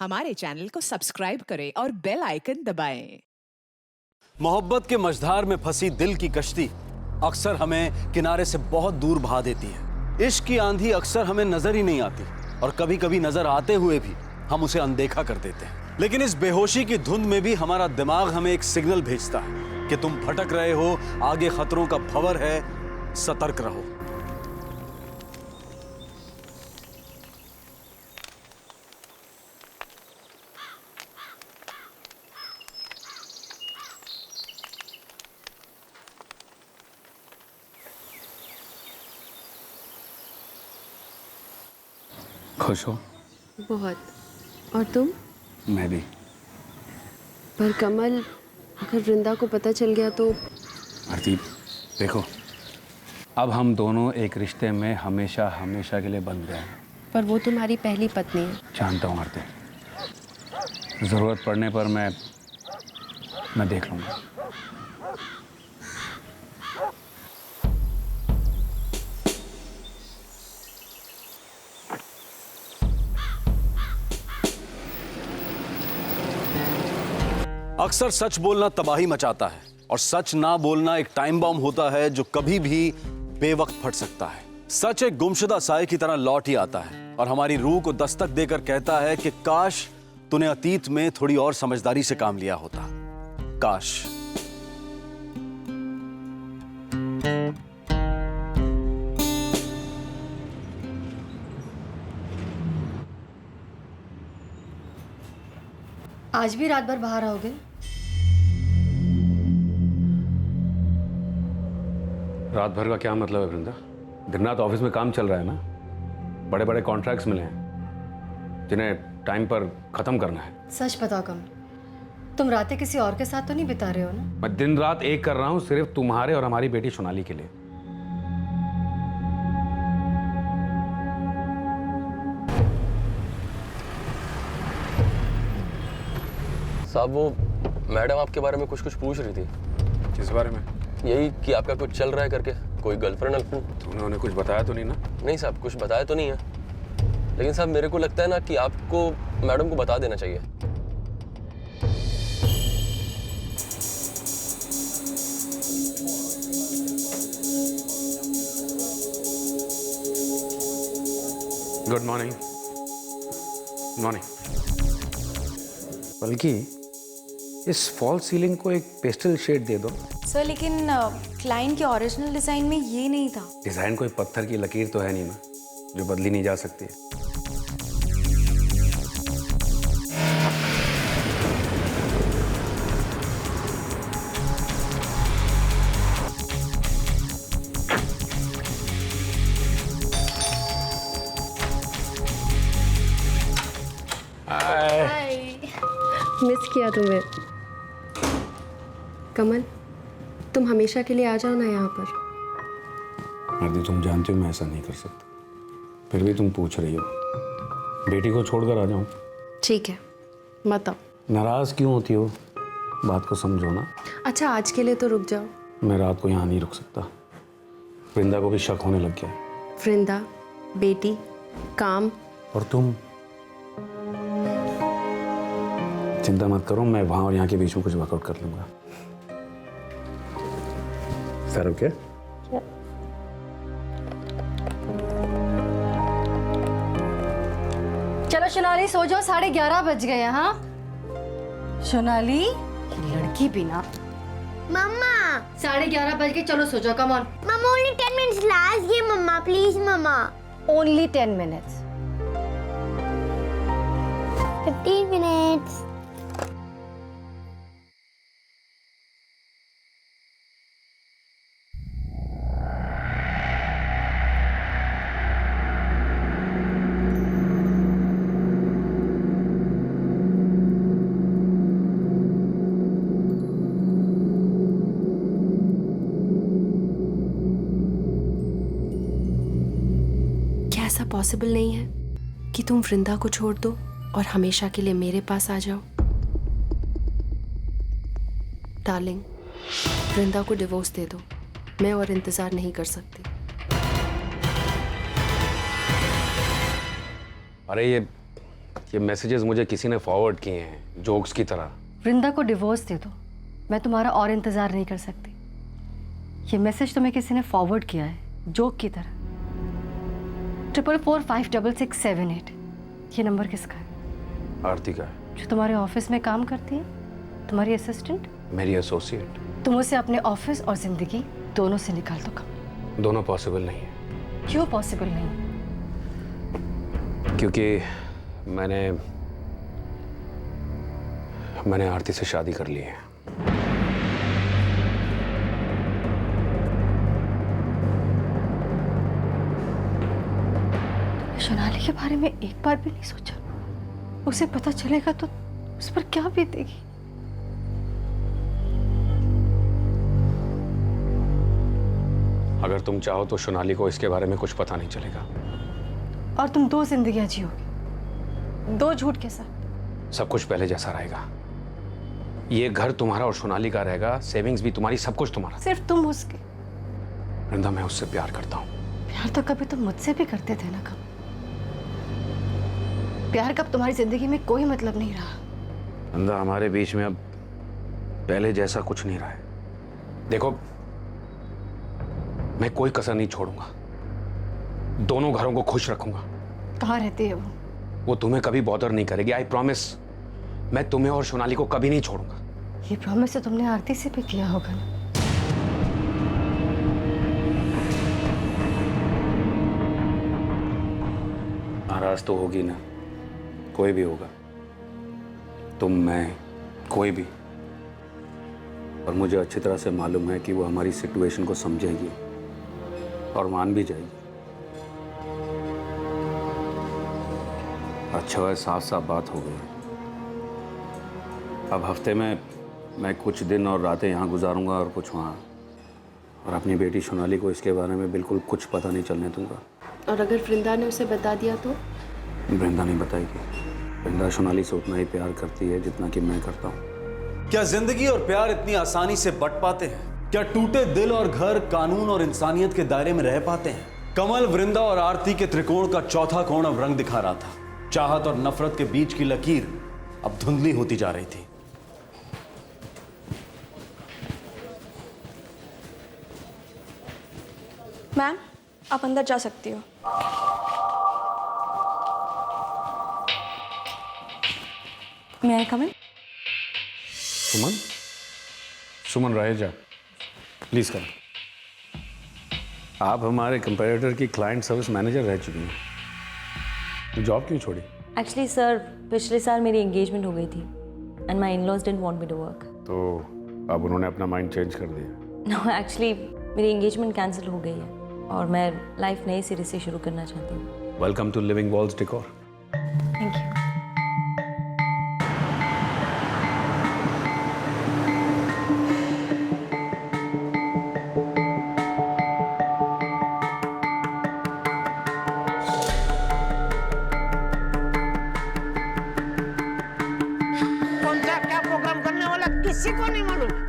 हमारे चैनल को सब्सक्राइब करें और बेल आइकन दबाएं। मोहब्बत के मझधार में फंसी दिल की कश्ती अक्सर हमें किनारे से बहुत दूर बहा देती है। इश्क की आंधी अक्सर हमें नजर ही नहीं आती और कभी कभी नजर आते हुए भी हम उसे अनदेखा कर देते हैं। लेकिन इस बेहोशी की धुंध में भी हमारा दिमाग हमें एक सिग्नल भेजता है कि तुम भटक रहे हो, आगे खतरों का भंवर है, सतर्क रहो। खुश हो? बहुत। और तुम? मैं भी। पर कमल, अगर वृंदा को पता चल गया तो? आरती देखो, अब हम दोनों एक रिश्ते में हमेशा हमेशा के लिए बंध गए हैं। पर वो तुम्हारी पहली पत्नी है। जानता हूँ आरती, जरूरत पड़ने पर मैं देख लूंगा। अक्सर सच बोलना तबाही मचाता है और सच ना बोलना एक टाइम बॉम्ब होता है जो कभी भी बेवक्त फट सकता है। सच एक गुमशुदा साए की तरह लौट ही आता है और हमारी रूह को दस्तक देकर कहता है कि काश तूने अतीत में थोड़ी और समझदारी से काम लिया होता। काश। आज भी रात भर बाहर रहोगे? रात भर का क्या मतलब है वृंदा? दिन रात ऑफिस में काम चल रहा है ना। बड़े बड़े कॉन्ट्रैक्ट्स मिले हैं जिन्हें टाइम पर खत्म करना है। सच बताओ कमल, तुम रातें किसी और के साथ तो नहीं बिता रहे हो ना? मैं दिन रात एक कर रहा हूँ सिर्फ तुम्हारे और हमारी बेटी सोनाली के लिए। साहब, वो मैडम आपके बारे में कुछ पूछ रही थी। किस बारे में? यही कि आपका कुछ चल रहा है करके, कोई गर्लफ्रेंड वर्लफ्रेंड? तूने उन्हें कुछ बताया तो नहीं ना? नहीं साहब, कुछ बताया तो नहीं है, लेकिन साहब मेरे को लगता है ना कि आपको मैडम को बता देना चाहिए। Good morning. मॉर्निंग। बल्कि इस फॉल सीलिंग को एक पेस्टल शेड दे दो। सर लेकिन क्लाइंट के ओरिजिनल डिजाइन में ये नहीं था। डिजाइन कोई पत्थर की लकीर तो है नहीं ना, जो बदली नहीं जा सकती है। मिस किया तुम्हें। कमल, तुम हमेशा के लिए आ जाओ ना यहाँ पर। आरती, तुम जानती हो मैं ऐसा नहीं कर सकता, फिर भी तुम पूछ रही हो। बेटी को छोड़कर आ जाऊं? ठीक है, मत आओ। नाराज क्यों होती हो? बात को समझो ना। अच्छा, आज के लिए तो रुक जाओ। मैं रात को यहाँ नहीं रुक सकता। वृंदा को भी शक होने लग गया है। वृंदा, बेटी, काम और तुम? चिंता मत करो, मैं वहां और यहाँ के बीच में कुछ वर्कआउट कर लूंगा। Sir okay? चलो सोनाली, सो जाओ, 11:30 बज गए हैं। हाँ सोनाली, ये लड़की भी ना। मम्मा 11:30 बज गए, चलो सो जाओ। Come on mamma, only 10 minutes last game mamma, please mamma. Only 10 minutes. 15 minutes। क्या ऐसा पॉसिबल नहीं है कि तुम वृंदा को छोड़ दो और हमेशा के लिए मेरे पास आ जाओ? डार्लिंग, वृंदा को डिवोर्स दे दो। मैं और इंतजार नहीं कर सकती। अरे ये ये मैसेजेस मुझे किसी ने फॉरवर्ड किए हैं जोक्स की तरह। वृंदा को डिवोर्स दे दो, मैं तुम्हारा और इंतजार नहीं कर सकती। ये मैसेज तुम्हें किसी ने फॉरवर्ड किया है जोक की तरह। 44456678। ये नंबर किसका है? आरती का है। जो तुम्हारे ऑफिस में काम करती है, तुम्हारी असिस्टेंट। मेरी एसोसिएट। तुम उसे अपने ऑफिस और जिंदगी दोनों से निकाल दो कमल। दोनों पॉसिबल नहीं है। क्यों पॉसिबल नहीं? क्योंकि मैंने आरती से शादी कर ली है। सोनाली के बारे में एक बार भी नहीं सोचा? उसे पता चलेगा तो उस पर क्या बीतेगी? अगर तुम चाहो तो सोनाली को इसके बारे में कुछ पता नहीं चलेगा। और तुम 2 जिंदगियां जियोगे, 2 झूठ के साथ। सब कुछ पहले जैसा रहेगा। ये घर तुम्हारा और सोनाली का रहेगा, सेविंग्स भी तुम्हारी, सब कुछ तुम्हारा। सिर्फ तुम उसके। वृंदा, मैं उससे प्यार करता हूँ। प्यार तो कभी तुम मुझसे भी करते थे ना। कब प्यार का तुम्हारी जिंदगी में कोई मतलब नहीं रहा। वृंदा, हमारे बीच में अब पहले जैसा कुछ नहीं रहा है। देखो, मैं कोई कसर नहीं छोड़ूंगा, दोनों घरों को खुश रखूंगा। कहाँ रहती है वो तुम्हें कभी बॉदर नहीं करेगी, आई प्रॉमिस। मैं तुम्हें और सोनाली को कभी नहीं छोड़ूंगा। ये प्रॉमिस तो तुमने आरती से भी किया होगा ना? नाराज तो होगी ना, कोई भी होगा, तुम, मैं, कोई भी। और मुझे अच्छी तरह से मालूम है कि वो हमारी सिचुएशन को समझेगी और मान भी जाएगी। अच्छा है, साफ साफ बात हो गई। अब हफ्ते में मैं कुछ दिन और रातें यहाँ गुजारूंगा और कुछ वहाँ, और अपनी बेटी सोनाली को इसके बारे में बिल्कुल कुछ पता नहीं चलने दूंगा। और अगर वृंदा ने उसे बता दिया तो? वृंदा नहीं बताएगी। वृंदा सोनाली से उतना ही प्यार करती है जितना कि मैं करता हूँ। क्या जिंदगी और प्यार इतनी आसानी से बट पाते हैं? क्या टूटे दिल और घर कानून और इंसानियत के दायरे में रह पाते हैं? कमल, वृंदा और आरती के त्रिकोण का चौथा कोण अब रंग दिखा रहा था। चाहत और नफरत के बीच की लकीर अब धुंधली होती जा रही थी। मैम, आप अंदर जा सकती हो। मैं आई कम इन? सुमन, सुमन रहेजा, प्लीज करें। आप हमारे कंपेटिटर की क्लाइंट सर्विस मैनेजर रह चुकी हैं, जॉब क्यों छोड़ी? एक्चुअली सर, पिछले साल मेरी एंगेजमेंट हो गई थी and my in-laws didn't want me to work. तो अब उन्होंने अपना माइंड चेंज कर दिया? नो, एक्चुअली मेरी एंगेजमेंट कैंसिल हो गई है और मैं लाइफ नए सिरे से शुरू करना चाहती हूँ। Welcome to living walls decor. Thank you. कौन सा क्या प्रोग्राम करने वाला किसी को नहीं मालूम।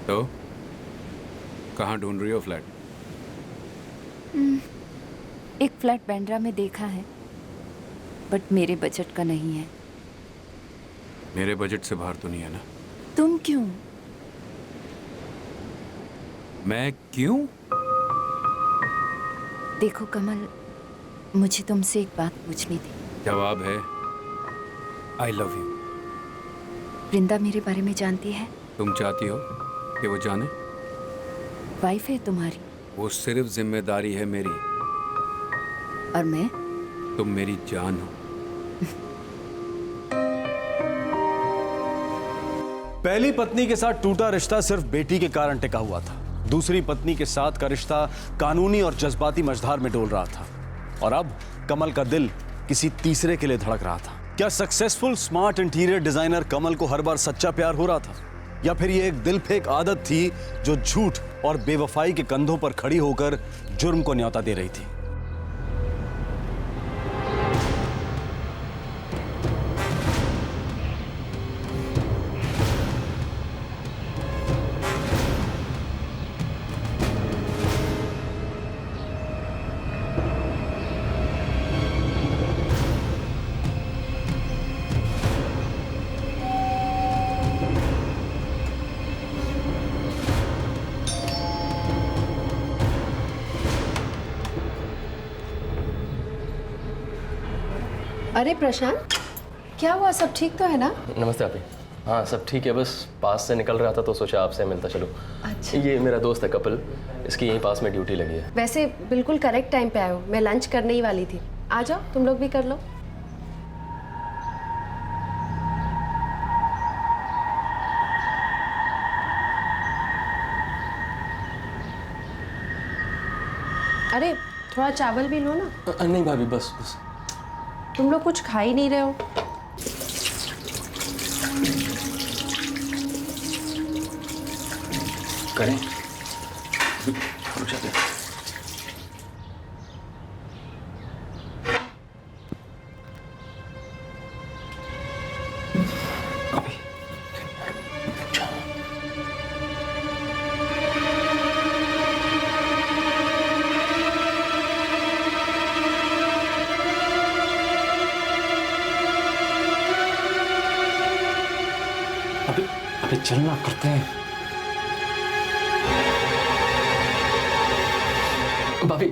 तो कहाँ ढूंढ रही हो फ्लैट? एक फ्लैट बांद्रा में देखा है, बट मेरे बजट का नहीं है। मेरे बजट से बाहर तो नहीं है ना? तुम क्यों? मैं क्यों? देखो कमल, मुझे तुमसे एक बात पूछनी थी। जवाब है आई लव यू। वृंदा मेरे बारे में जानती है? तुम चाहती हो कि वो जाने? वाइफ है तुम्हारी। वो सिर्फ जिम्मेदारी है मेरी, और मैं? तुम मेरी जान हो। पहली पत्नी के साथ टूटा रिश्ता सिर्फ बेटी के कारण टिका हुआ था। दूसरी पत्नी के साथ का रिश्ता कानूनी और जज्बाती मझधार में डोल रहा था। और अब कमल का दिल किसी तीसरे के लिए धड़क रहा था। क्या सक्सेसफुल स्मार्ट इंटीरियर डिजाइनर कमल को हर बार सच्चा प्यार हो रहा था, या फिर ये एक दिल फेंक आदत थी जो झूठ और बेवफाई के कंधों पर खड़ी होकर जुर्म को न्योता दे रही थी? अरे प्रशांत, क्या हुआ? सब ठीक तो है ना? नमस्ते आपी। हाँ सब ठीक है, बस पास से निकल रहा था तो सोचा आपसे मिलता चलो। अच्छा। ये मेरा दोस्त है कपिल, इसकी यहीं पास में ड्यूटी लगी है। वैसे बिल्कुल करेक्ट टाइम पे आए हो, मैं लंच करने ही वाली थी। आ जाओ, तुम लोग भी कर लो। अरे थोड़ा चावल भी लो ना। नहीं भाभी, बस बस। तुम लोग कुछ खा ही नहीं रहे हो। करें अभी चलना करते हैं। भाभी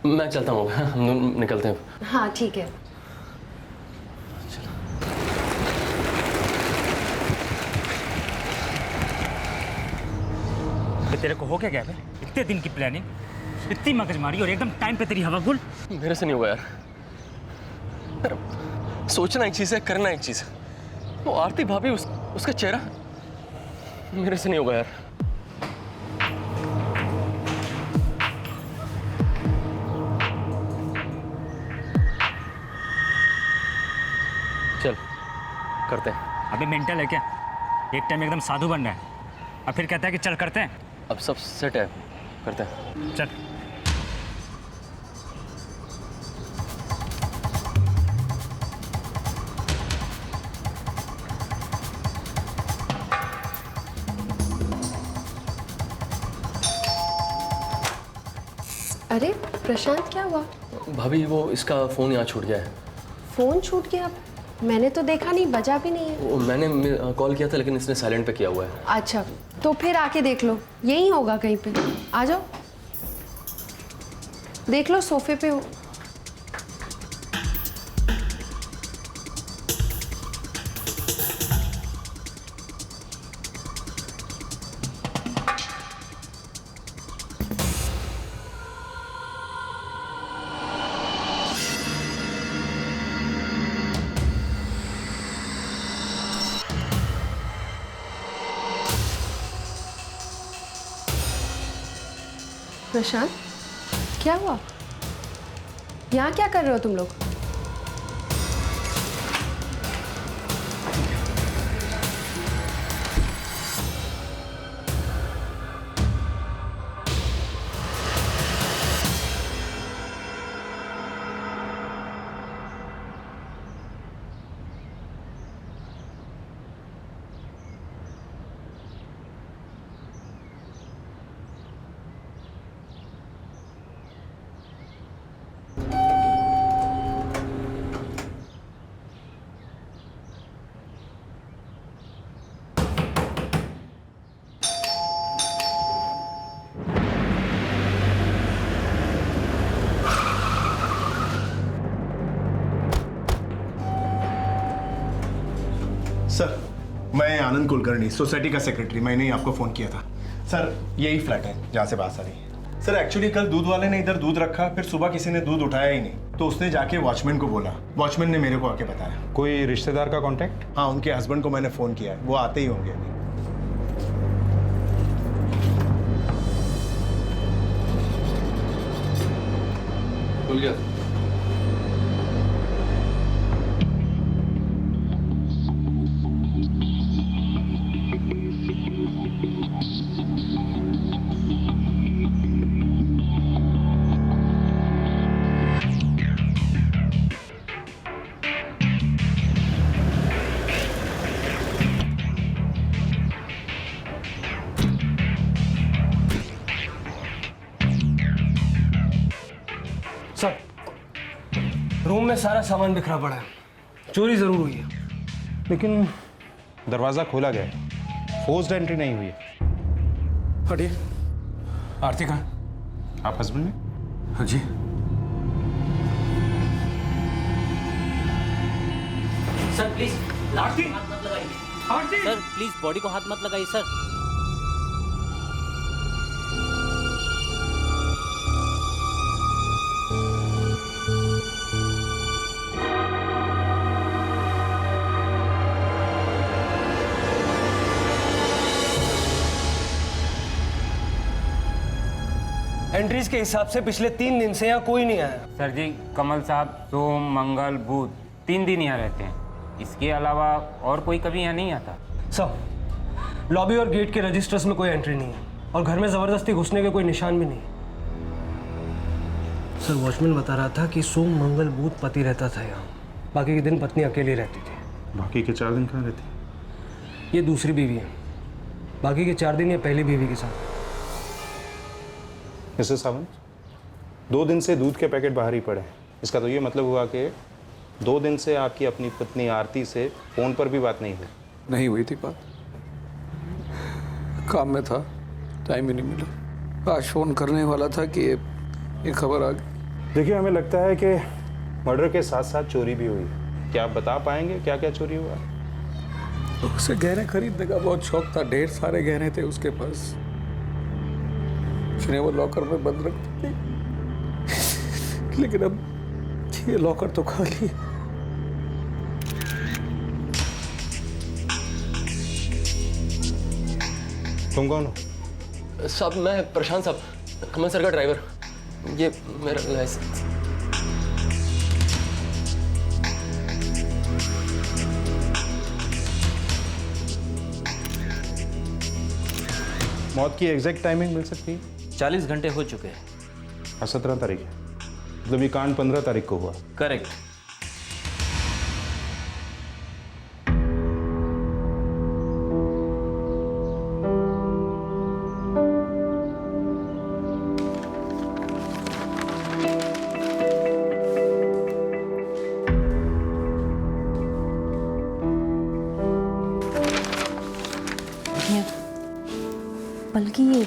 मैं चलता हूँ, हम निकलते हैं। हाँ ठीक है। तेरे को हो क्या गया? इतने दिन की प्लानिंग, इतनी मगजमारी और एकदम टाइम पे तेरी हवा गुल। मेरे से नहीं होगा यार। सोचना एक चीज है, करना एक चीज है। वो आरती भाभी, उसका चेहरा मेरे से नहीं होगा यार। चल करते हैं। अबे मेंटल है क्या? एक टाइम एकदम साधु बन रहा है, अब फिर कहता है कि चल करते हैं। अब सब सेट है, करते हैं। चल। अरे प्रशांत, क्या हुआ? भाभी वो इसका फोन यहाँ छूट गया है। फोन छूट गया? मैंने तो देखा नहीं, बजा भी नहीं है। मैंने कॉल किया था लेकिन इसने साइलेंट पे किया हुआ है। अच्छा तो फिर आके देख लो, यही होगा कहीं पे। आ जाओ, देख लो सोफे पे हो। प्रशांत, क्या हुआ? यहाँ क्या कर रहे हो तुम लोग? सर, मैं आनंद कुलकर्णी, सोसाइटी का सेक्रेटरी। मैंने ही आपको फ़ोन किया था। सर, यही फ्लैट है जहाँ से बात आ रही है। सर एक्चुअली कल दूध वाले ने इधर दूध रखा, फिर सुबह किसी ने दूध उठाया ही नहीं, तो उसने जाके वॉचमैन को बोला, वॉचमैन ने मेरे को आके बताया। कोई रिश्तेदार का कांटेक्ट? हाँ, उनके हस्बैंड को मैंने फोन किया है, वो आते ही होंगे अभी। खुल गया। सर, रूम में सारा सामान बिखरा पड़ा है, चोरी जरूर हुई है। लेकिन दरवाजा खोला गया है, फोर्स्ड एंट्री नहीं हुई है। हटिए। आरती कहाँ? आप हस्बैंड में? हाँ जी। सर प्लीज आरती, हाथ मत लगाइए। आरती सर प्लीज बॉडी को हाथ मत लगाइए सर। एंट्रीज के हिसाब से पिछले 3 दिन से यहाँ कोई नहीं आया। सर जी, कमल साहब सोम मंगल बुध 3 दिन यहाँ रहते हैं, इसके अलावा और कोई कभी यहाँ नहीं आता। सर, लॉबी और गेट के रजिस्टर्स में कोई एंट्री नहीं है और घर में जबरदस्ती घुसने के कोई निशान भी नहीं। सर, वॉचमैन बता रहा था कि सोम मंगल बुध पति रहता था यहाँ, बाकी के दिन पत्नी अकेली रहती थी। बाकी के 4 दिन कहाँ रहती? ये दूसरी बीवी है, बाकी के 4 दिन ये पहली बीवी के साथ। मिसेस सावंत, 2 दिन से दूध के पैकेट बाहर ही पड़े हैं, इसका तो ये मतलब हुआ कि 2 दिन से आपकी अपनी पत्नी आरती से फोन पर भी बात नहीं हुई। नहीं हुई थी बात, काम में था, टाइम ही नहीं मिला। आज फोन करने वाला था कि ये खबर आ गई। देखिए, हमें लगता है कि मर्डर के साथ साथ चोरी भी हुई। क्या आप बता पाएंगे क्या क्या चोरी हुआ? उसे गहने खरीदने का बहुत शौक था, ढेर सारे गहने थे उसके पास, उसने वो लॉकर में बंद रख दी, लेकिन अब ये लॉकर तो खाली है। तुम कौन हो? साहब, मैं प्रशांत साहब, कमल सर का ड्राइवर। ये मेरा लाइसेंस। मौत की एग्जैक्ट टाइमिंग मिल सकती है? 40 घंटे हो चुके हैं। आज 17 तारीख है, मतलब ये कांड 15 तारीख को हुआ। करेक्ट। बल्कि ये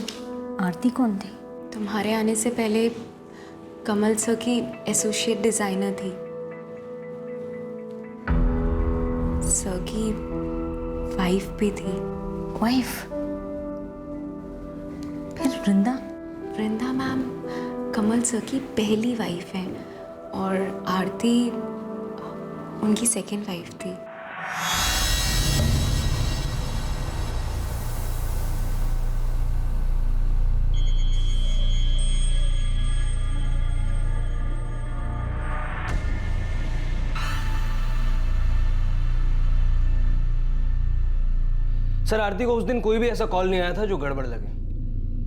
आरती कौन थी? तुम्हारे आने से पहले कमल सर की एसोसिएट डिजाइनर थी। सर की वाइफ भी थी। वाइफ? फिर वृंदा? वृंदा मैम कमल सर की पहली वाइफ है और आरती उनकी सेकंड वाइफ थी। सर, आरती को उस दिन कोई भी ऐसा कॉल नहीं आया था जो गड़बड़ लगे।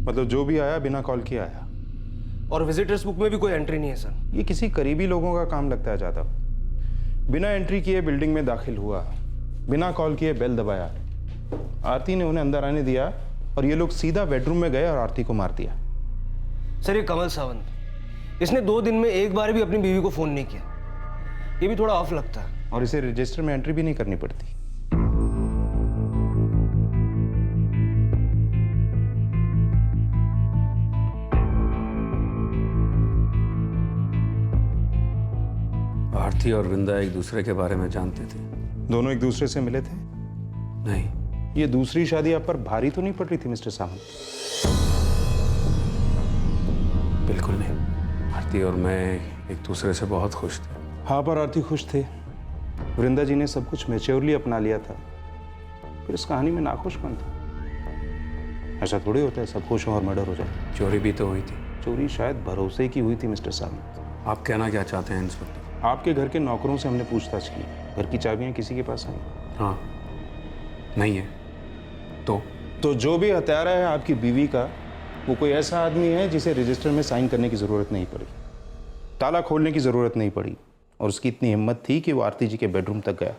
मतलब जो भी आया बिना कॉल किए आया? और विजिटर्स बुक में भी कोई एंट्री नहीं है सर। ये किसी करीबी लोगों का काम लगता है ज़्यादा। बिना एंट्री किए बिल्डिंग में दाखिल हुआ, बिना कॉल किए बेल दबाया, आरती ने उन्हें अंदर आने दिया और ये लोग सीधा बेडरूम में गए और आरती को मार दिया। सर, ये कमल सावंत, इसने 2 दिन में एक बार भी अपनी बीवी को फोन नहीं किया, ये भी थोड़ा ऑफ लगता है। और इसे रजिस्टर में एंट्री भी नहीं करनी पड़ती। आरती और वृंदा एक दूसरे के बारे में जानते थे? दोनों एक दूसरे से मिले थे? नहीं। ये दूसरी शादी आप पर भारी तो नहीं पड़ रही थी मिस्टर सावंत? बिल्कुल नहीं। आरती और मैं एक दूसरे से बहुत खुश थे। हाँ, पर आरती खुश थे। वृंदा जी ने सब कुछ मैच्योरली अपना लिया था, फिर इस कहानी में नाखुश कौन था? ऐसा थोड़ी होता है सब खुश हो और मर्डर हो जाए। चोरी भी तो हुई थी। चोरी शायद भरोसे की हुई थी मिस्टर सावंत। आप कहना क्या चाहते हैं इंस्पेक्टर? आपके घर के नौकरों से हमने पूछताछ की, घर की चाबियां किसी के पास आई? हाँ, नहीं है। तो जो भी हत्यारा है आपकी बीवी का, वो कोई ऐसा आदमी है जिसे रजिस्टर में साइन करने की ज़रूरत नहीं पड़ी, ताला खोलने की ज़रूरत नहीं पड़ी, और उसकी इतनी हिम्मत थी कि वो आरती जी के बेडरूम तक गया।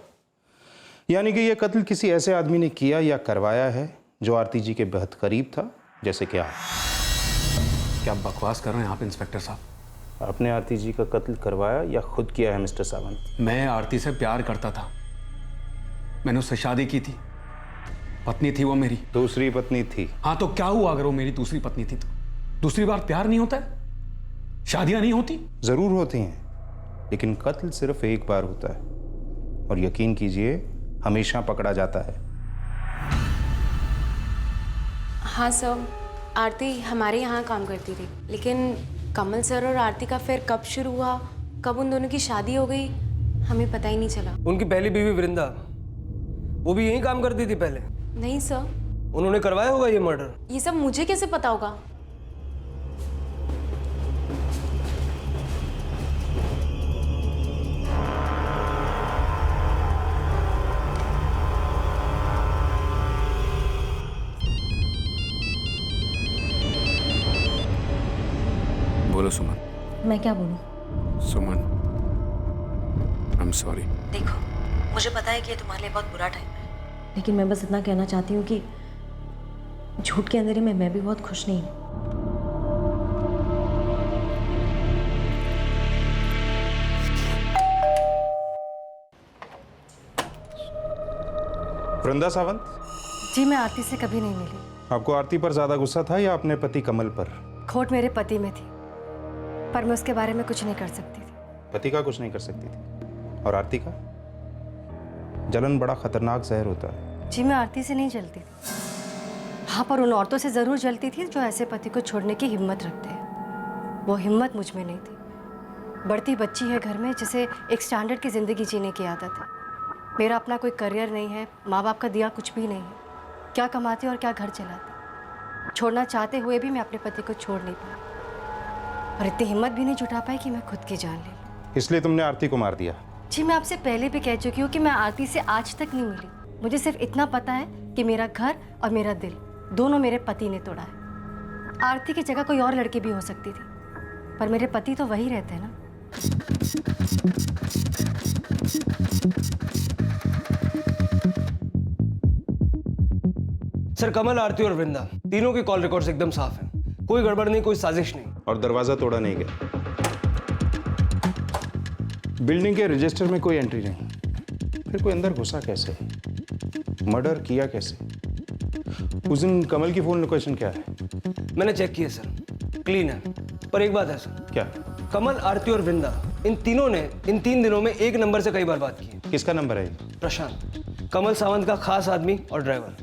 यानी कि ये कत्ल किसी ऐसे आदमी ने किया या करवाया है जो आरती जी के बेहद करीब था, जैसे कि आप। क्या बकवास कर रहे हैं आप इंस्पेक्टर साहब? आपने आरती जी का कत्ल करवाया या खुद किया है मिस्टर सावंत? मैं आरती से प्यार करता था, मैंने उससे शादी की थी, पत्नी थी वो मेरी। दूसरी पत्नी थी? हाँ, तो क्या हुआ अगर वो मेरी दूसरी पत्नी थी तो? दूसरी बार प्यार नहीं होता है? शादियां नहीं होती? जरूर होती हैं, लेकिन कत्ल सिर्फ एक बार होता है, और यकीन कीजिए हमेशा पकड़ा जाता है। हाँ सर, आरती हमारे यहाँ काम करती थी, लेकिन कमल सर और आरती का फिर कब शुरू हुआ, कब उन दोनों की शादी हो गई, हमें पता ही नहीं चला। उनकी पहली बीवी वृंदा, वो भी यहीं काम करती थी पहले? नहीं सर। उन्होंने करवाया होगा ये मर्डर? ये सब मुझे कैसे पता होगा? बोलो सुमन। मैं क्या बोलूं? सुमन, आई एम सॉरी। देखो, मुझे पता है कि ये तुम्हारे लिए बहुत बुरा टाइम है, लेकिन मैं बस इतना कहना चाहती हूँ कि झूठ के अंधेरे में मैं भी बहुत खुश नहीं हूँ। वृंदा सावंत? जी, मैं आरती से कभी नहीं मिली। आपको आरती पर ज्यादा गुस्सा था या अपने पति कमल पर? खोट मेरे पति में थी, पर मैं उसके बारे में कुछ नहीं कर सकती थी। पति का कुछ नहीं कर सकती थी, और आरती का? जलन बड़ा खतरनाक जहर होता है। जी, मैं आरती से नहीं जलती थी। हाँ, पर उन औरतों से जरूर जलती थी जो ऐसे पति को छोड़ने की हिम्मत रखते हैं। वो हिम्मत मुझ में नहीं थी। बढ़ती बच्ची है घर में, जिसे एक स्टैंडर्ड की ज़िंदगी जीने की आदत है। मेरा अपना कोई करियर नहीं है, माँ बाप का दिया कुछ भी नहीं है। क्या कमाती और क्या घर चलाती। छोड़ना चाहते हुए भी मैं अपने पति को छोड़ नहीं पाई, और इतनी हिम्मत भी नहीं जुटा पाई कि मैं खुद की जान ले लूं। इसलिए तुमने आरती को मार दिया? जी, मैं आपसे पहले भी कह चुकी हूँ कि मैं आरती से आज तक नहीं मिली। मुझे सिर्फ इतना पता है कि मेरा घर और मेरा दिल दोनों मेरे पति ने तोड़ा है। आरती की जगह कोई और लड़की भी हो सकती थी, पर मेरे पति तो वही रहते हैं ना। सर, कमल, आरती और वृंदा तीनों के कॉल रिकॉर्ड्स एकदम साफ हैं। कोई गड़बड़ नहीं, कोई साजिश नहीं। और दरवाजा तोड़ा नहीं गया। बिल्डिंग के रजिस्टर में कोई एंट्री नहीं, फिर कोई अंदर घुसा कैसे? मर्डर किया कैसे? उस दिन कमल की फोन लोकेशन क्या है? मैंने चेक किया सर, क्लीन है। पर एक बात है सर। क्या? कमल, आरती और वृंदा, इन तीनों ने इन 3 दिनों में एक नंबर से कई बार बात की है। किसका नंबर है? प्रशांत, कमल सावंत का खास आदमी और ड्राइवर।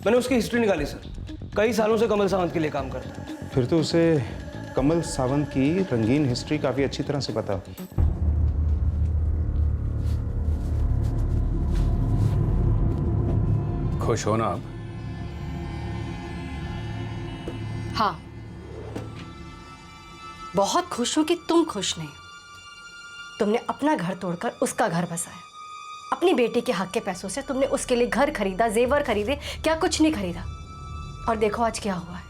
मैंने उसकी हिस्ट्री निकाली सर, कई सालों से कमल सावंत के लिए काम करता है। फिर तो उसे कमल सावंत की रंगीन हिस्ट्री काफी अच्छी तरह से पता होगी। खुश हो ना आप? हाँ, बहुत खुश हूं कि तुम खुश नहीं हो। तुमने अपना घर तोड़कर उसका घर बसाया। अपनी बेटी के हक के पैसों से तुमने उसके लिए घर खरीदा, जेवर खरीदे, क्या कुछ नहीं खरीदा। और देखो आज क्या हुआ है।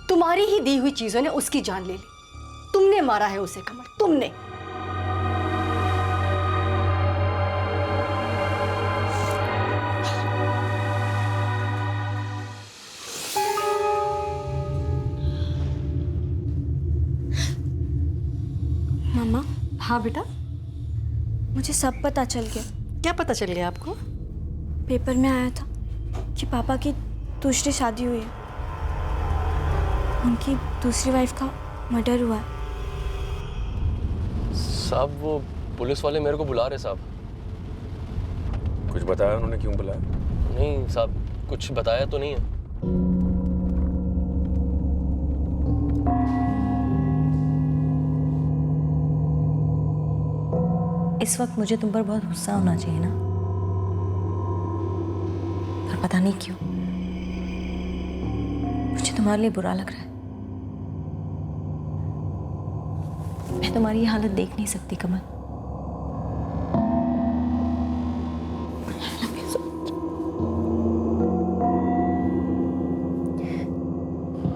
तुम्हारी ही दी हुई चीजों ने उसकी जान ले ली। तुमने मारा है उसे कमल, तुमने। मम्मा। हाँ बेटा? मुझे सब पता चल गया। क्या पता चल गया आपको? पेपर में आया था कि पापा की दूसरी शादी हुई है, उनकी दूसरी वाइफ का मर्डर हुआ है। साहब, वो पुलिस वाले मेरे को बुला रहे साहब। कुछ बताया उन्होंने क्यों बुलाया? नहीं साहब, कुछ बताया तो नहीं है। इस वक्त मुझे तुम पर बहुत गुस्सा होना चाहिए ना, पर पता नहीं क्यों मुझे तुम्हारे लिए बुरा लग रहा है। मैं तुम्हारी ये हालत देख नहीं सकती कमल।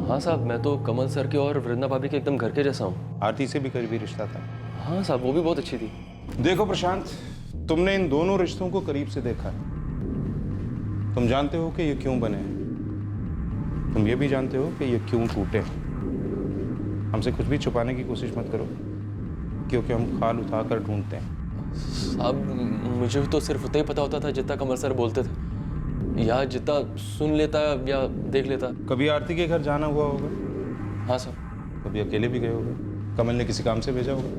हाँ साहब, मैं तो कमल सर के और वृंदा भाभी के एकदम घर के जैसा हूँ। आरती से भी करीबी रिश्ता था। हाँ साहब, वो भी बहुत अच्छी थी। देखो प्रशांत, तुमने इन दोनों रिश्तों को करीब से देखा है। तुम जानते हो कि ये क्यों बने हैं। तुम ये भी जानते हो कि ये क्यों टूटे। हमसे कुछ भी छुपाने की कोशिश मत करो, क्योंकि हम खाल उठाकर ढूंढते हैं। साहब, मुझे तो सिर्फ उतना ही पता होता था जितना कमल सर बोलते थे, या जितना सुन लेता या देख लेता। कभी आरती के घर जाना हुआ होगा? हाँ साहब। कभी अकेले भी गए होगे? कमल ने किसी काम से भेजा होगा?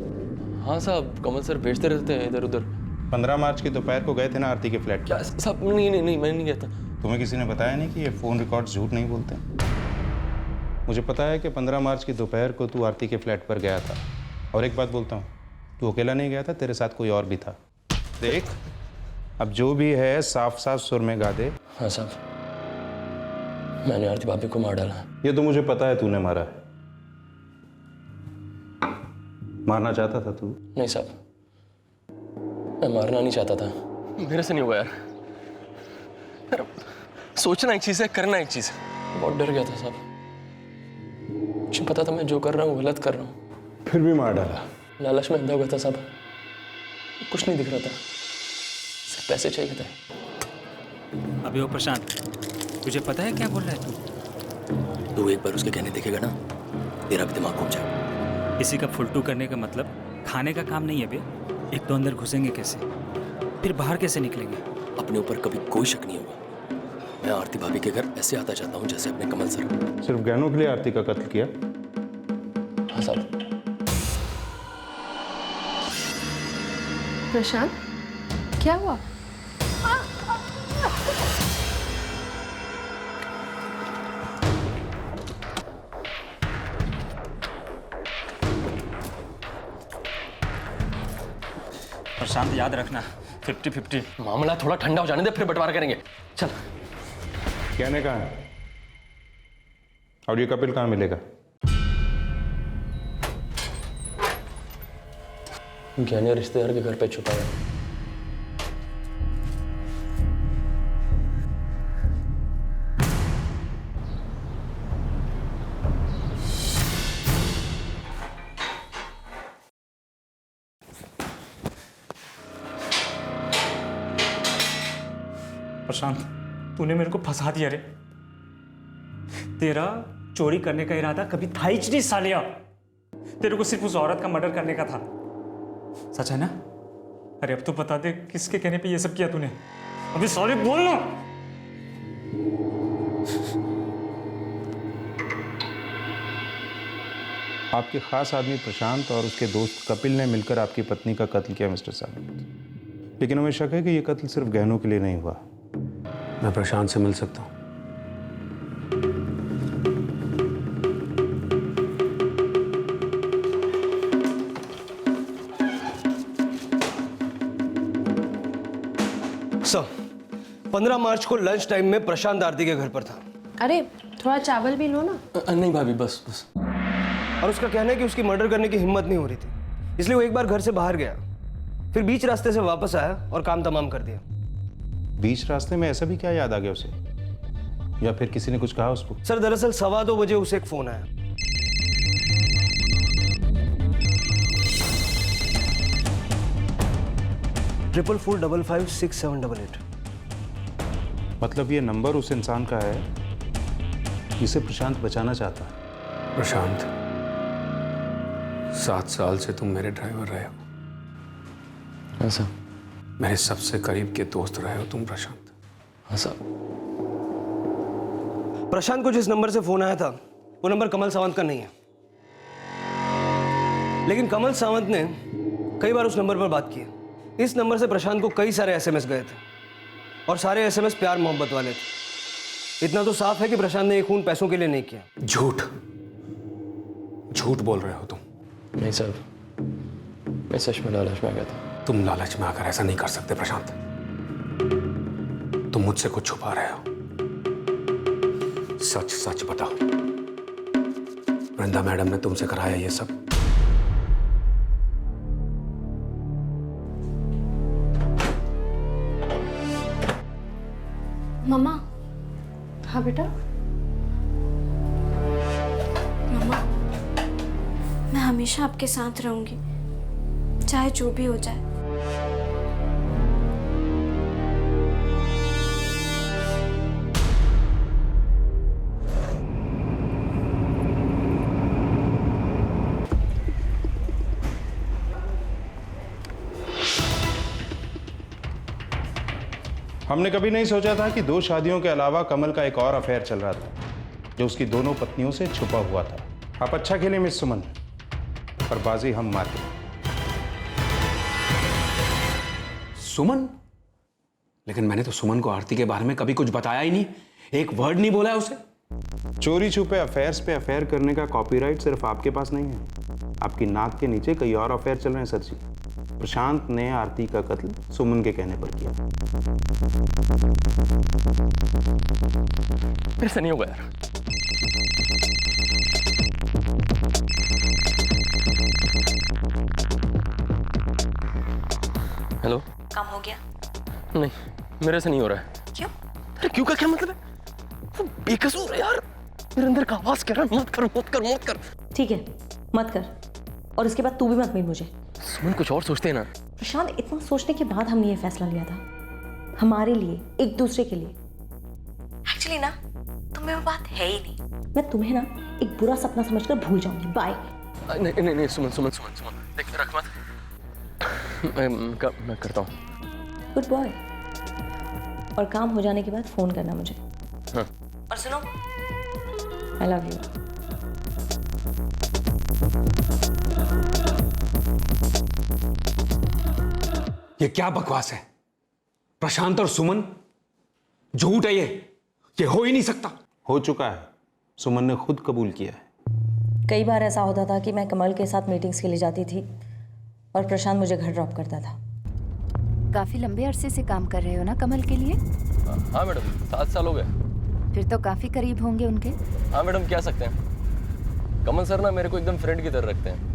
हाँ साहब, कमल सर भेजते रहते हैं इधर उधर। 15 मार्च की दोपहर को गए थे ना आरती के फ्लैट? क्या साहब? नहीं, मैं नहीं गया था। तुम्हें किसी ने बताया नहीं कि ये फोन रिकॉर्ड्स झूठ नहीं बोलते? मुझे पता है कि 15 मार्च की दोपहर को तू आरती के फ्लैट पर गया था। और एक बात बोलता हूँ, तू अकेला नहीं गया था, तेरे साथ कोई और भी था। देख, अब जो भी है साफ साफ सुर में गा दे। हाँ साहब, मैंने आरती भाभी को मार डाला। ये तो मुझे पता है तूने मारा है। मारना चाहता था तू? नहीं साहब, मैं मारना नहीं चाहता था। मेरे से नहीं होगा यार। सोचना एक चीज है, करना एक चीज है। बहुत डर गया था साहब। मुझे पता था मैं जो कर रहा हूँ गलत कर रहा हूँ। फिर भी मार डाला? लालच में अंधा हो गया था साहब। कुछ नहीं दिख रहा था, सिर्फ पैसे चाहिए थे। अबे ओ प्रशांत, तुझे पता है क्या बोल रहा है तू एक बार उसके कहने देखेगा ना, तेरा भी दिमाग घूम जाएगा। किसी का फुलटू करने का मतलब खाने का काम नहीं है बे। एक तो अंदर घुसेंगे कैसे, फिर बाहर कैसे निकलेंगे? अपने ऊपर कभी कोई शक नहीं होगा। मैं आरती भाभी के घर ऐसे आता जाता हूँ जैसे अपने कमल सर। सिर्फ गहनों के लिए आरती का कत्ल किया? हाँ साहब। प्रशांत, क्या हुआ? प्रशांत, याद रखना 50-50। मामला थोड़ा ठंडा हो जाने दे, फिर बंटवारा करेंगे। चल। कहने कहाँ है? और ये कपिल कहाँ मिलेगा? ज्ञानी रिश्तेदार के घर पे छुपा है। प्रशांत, तूने मेरे को फंसा दिया रे। तेरा चोरी करने का इरादा कभी था ही नहीं सालिया। तेरे को सिर्फ उस औरत का मर्डर करने का था, सच है ना? अरे अब तो बता दे, किसके कहने पे ये सब किया तूने? अभी सॉरी बोल ना। आपके खास आदमी प्रशांत और उसके दोस्त कपिल ने मिलकर आपकी पत्नी का कत्ल किया मिस्टर साहब। लेकिन हमें शक है कि यह कत्ल सिर्फ गहनों के लिए नहीं हुआ। मैं प्रशांत से मिल सकता हूँ? सर, 15 मार्च को लंच टाइम में प्रशांत आरती के घर पर था। अरे थोड़ा चावल भी लो ना। नहीं भाभी, बस। और उसका कहना है कि उसकी मर्डर करने की हिम्मत नहीं हो रही थी, इसलिए वो एक बार घर से बाहर गया, फिर बीच रास्ते से वापस आया और काम तमाम कर दिया। बीच रास्ते में ऐसा भी क्या याद आ गया उसे, या फिर किसी ने कुछ कहा उसको? सर, दरअसल 2:15 बजे उसे एक फोन आया। ट्रिपल 4556788। मतलब ये नंबर उस इंसान का है जिसे प्रशांत बचाना चाहता है। प्रशांत, 7 साल से तुम मेरे ड्राइवर रहे हो। ऐसा? मेरे सबसे करीब के दोस्त रहे हो तुम प्रशांत। हाँ साहब। प्रशांत को जिस नंबर से फोन आया था वो नंबर कमल सावंत का नहीं है, लेकिन कमल सावंत ने कई बार उस नंबर पर बात की है। इस नंबर से प्रशांत को कई सारे एसएमएस गए थे और सारे एसएमएस प्यार मोहब्बत वाले थे। इतना तो साफ है कि प्रशांत ने ये खून पैसों के लिए नहीं किया। झूठ बोल रहे हो तुम। नहीं साहब, मैं सच में लालच में आ गया था। तुम लालच में आकर ऐसा नहीं कर सकते प्रशांत। तुम मुझसे कुछ छुपा रहे हो। सच सच बताओ, वृंदा मैडम ने तुमसे कराया ये सब? मम्मा। हाँ बेटा। मम्मा, मैं हमेशा आपके साथ रहूंगी, चाहे जो भी हो जाए। हमने कभी नहीं सोचा था कि 2 शादियों के अलावा कमल का एक और अफेयर चल रहा था जो उसकी दोनों पत्नियों से छुपा हुआ था। आप अच्छा खेले मिस सुमन, पर बाजी हम मार गए। सुमन? लेकिन मैंने तो सुमन को आरती के बारे में कभी कुछ बताया ही नहीं, एक वर्ड नहीं बोला है उसे। चोरी छुपे अफेयर्स पे अफेयर करने का कॉपीराइट सिर्फ आपके पास नहीं है, आपकी नाक के नीचे कई और अफेयर चल रहे हैं सर जी। प्रशांत ने आरती का कत्ल सुमन के कहने पर किया। मेरे से नहीं होगा यार। हेलो, काम हो गया? नहीं, मेरे से नहीं हो रहा है। क्यों? अरे क्यों का क्या मतलब है? वो बेकसूर है यार। मेरे अंदर का आवाज कह रहा है मत कर मत कर मत कर। ठीक है, मत कर। और उसके बाद तू भी मत मिल मुझे। सुमन कुछ और सोचते हैं ना। प्रशांत, इतना सोचने के बाद हमने ये फैसला लिया था, हमारे लिए, एक दूसरे के लिए। एक्चुअली ना, तुम्हें वो बात है ही नहीं। मैं तुम्हें ना एक बुरा सपना समझकर भूल जाऊंगी। बाय। नहीं नहीं नहीं, सुमन सुमन सुमन सुमन, देख रख मत। मैं करता हूँ। Good boy. और काम हो जाने के बाद फोन करना मुझे। हाँ। और सुनो, आई लव यू। ये क्या बकवास है? प्रशांत और सुमन? झूठ है ये हो ही नहीं सकता। हो चुका है, सुमन ने खुद कबूल किया है। कई बार ऐसा होता था कि मैं कमल के साथ मीटिंग्स के लिए जाती थी और प्रशांत मुझे घर ड्रॉप करता था। काफी लंबे अरसे से काम कर रहे हो ना कमल के लिए? हाँ मैडम, 7 साल हो गए। फिर तो काफी करीब होंगे उनके। हाँ मैडम, कह सकते हैं। कमल सर ना मेरे को एकदम फ्रेंड की तरह रखते हैं।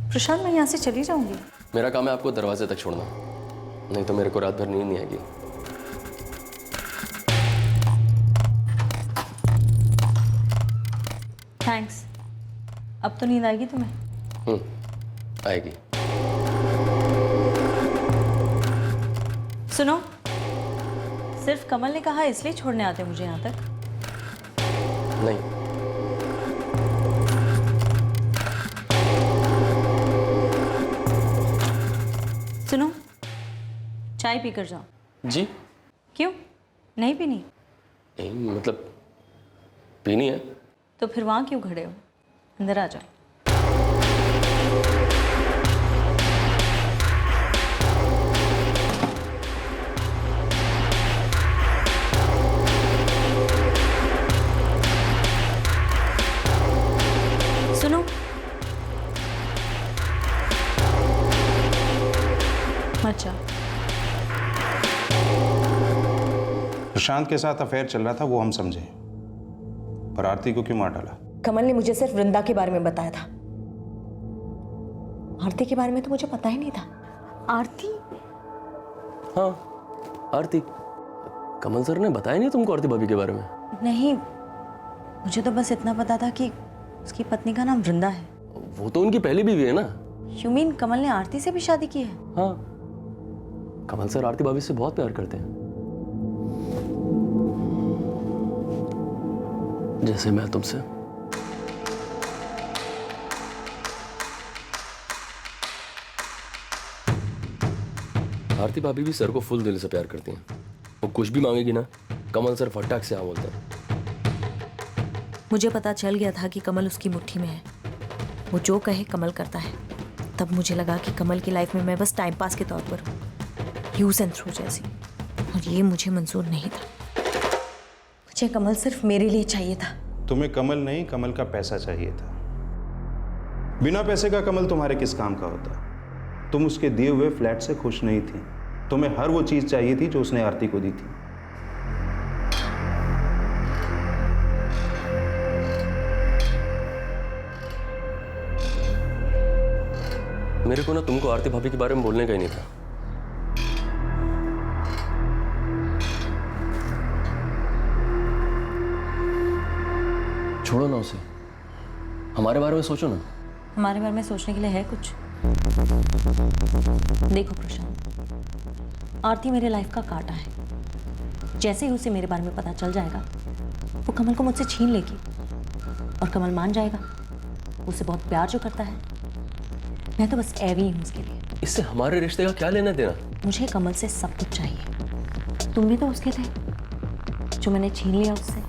प्रशांत, मैं यहाँ से चली जाऊंगी। मेरा काम है आपको दरवाजे तक छोड़ना, नहीं तो मेरे को रात भर नींद नहीं आएगी। थैंक्स। अब तो नींद आएगी तुम्हें? आएगी। सुनो, सिर्फ कमल ने कहा इसलिए छोड़ने आते मुझे यहाँ तक? नहीं। सुनो, चाय पीकर जाओ। जी? क्यों, नहीं पीनी? नहीं मतलब पीनी है। तो फिर वहाँ क्यों खड़े हो? अंदर आ जाओ। सुनो, मत जाओ। प्रशांत के साथ अफेयर चल रहा था वो हम समझे, पर आरती को क्यों मार डाला? कमल ने मुझे सिर्फ वृंदा के बारे में बताया था, आरती के बारे में तो मुझे पता ही नहीं था। आरती? हाँ, आरती। कमल सर ने बताया नहीं तुमको आरती भाभी के बारे में? नहीं, मुझे तो बस इतना पता था कि उसकी पत्नी का नाम वृंदा है। वो तो उनकी पहली बीवी है ना। यू मीन कमल ने आरती से भी शादी की है? हाँ, कमल सर आरती भाभी से बहुत प्यार करते हैं, जैसे मैं तुमसे। आरती भाभी भी सर को फुल दिल से प्यार करती हैं। वो कुछ भी मांगेगी ना, कमल सर फटाक से हाँ बोलते हैं। मुझे पता चल गया था कि कमल उसकी मुट्ठी में है, वो जो कहे कमल करता है। तब मुझे लगा कि कमल की लाइफ में मैं बस टाइम पास के तौर पर हूँ, यूज एंड थ्रू जैसी, और ये मुझे मंजूर नहीं था। मुझे कमल सिर्फ मेरे लिए चाहिए था, तुम्हें कमल नहीं, कमल का पैसा चाहिए था। बिना पैसे का कमल तुम्हारे किस काम का होता? तुम उसके दिए हुए फ्लैट से खुश नहीं थी। तुम्हें हर वो चीज चाहिए थी जो उसने आरती को दी थी। मेरे को ना तुमको आरती भाभी के बारे में बोलने का ही नहीं था। छोड़ो ना उसे, हमारे बारे में सोचो ना। हमारे बारे में सोचने के लिए है कुछ? देखो प्रशांत, आरती मेरे लाइफ का कांटा है। जैसे ही उसे मेरे बारे में पता चल जाएगा, वो कमल को मुझसे छीन लेगी और कमल मान जाएगा। उसे बहुत प्यार जो करता है, मैं तो बस एवी हूँ उसके लिए। इससे हमारे रिश्ते का क्या लेना देना? मुझे कमल से सब कुछ चाहिए। तुम भी तो उसके थे जो मैंने छीन लिया उससे।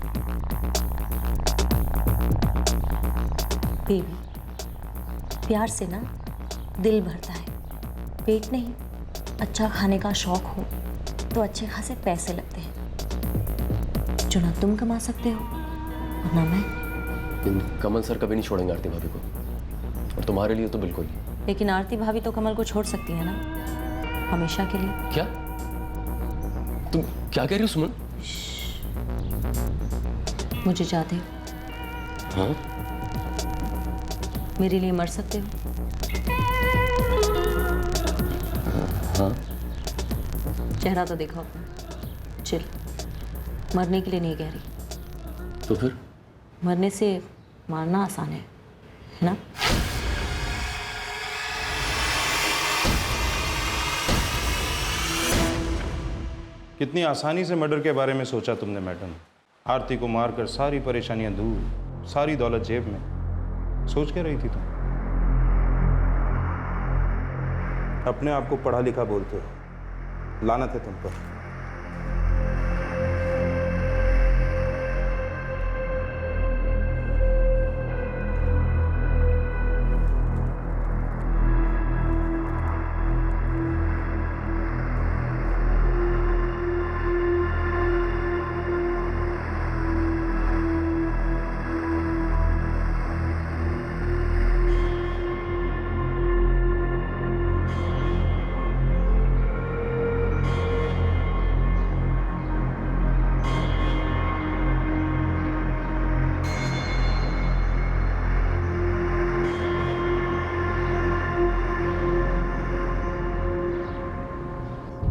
बेबी, प्यार से ना दिल भरता है, पेट नहीं। अच्छा खाने का शौक हो तो अच्छे खासे पैसे लगते हैं, जो ना तुम कमा सकते हो और ना मैं। लेकिन कमल सर कभी नहीं छोड़ेंगे आरती भाभी को, और तुम्हारे लिए तो बिल्कुल। लेकिन आरती भाभी तो कमल को छोड़ सकती है ना, हमेशा के लिए। क्या तुम क्या कह रही हो सुमन? मुझे चाहते हो? हाँ, मेरे लिए मर सकते हो? हाँ। चेहरा तो देखो अपना। चिल, मरने के लिए नहीं कह रही। तो फिर? मरने से मारना आसान है ना? कितनी आसानी से मर्डर के बारे में सोचा तुमने मैडम। आरती को मारकर सारी परेशानियां दूर, सारी दौलत जेब में, सोच के रही थी तुम। अपने आप को पढ़ा लिखा बोलते हो, लानत है तुम पर।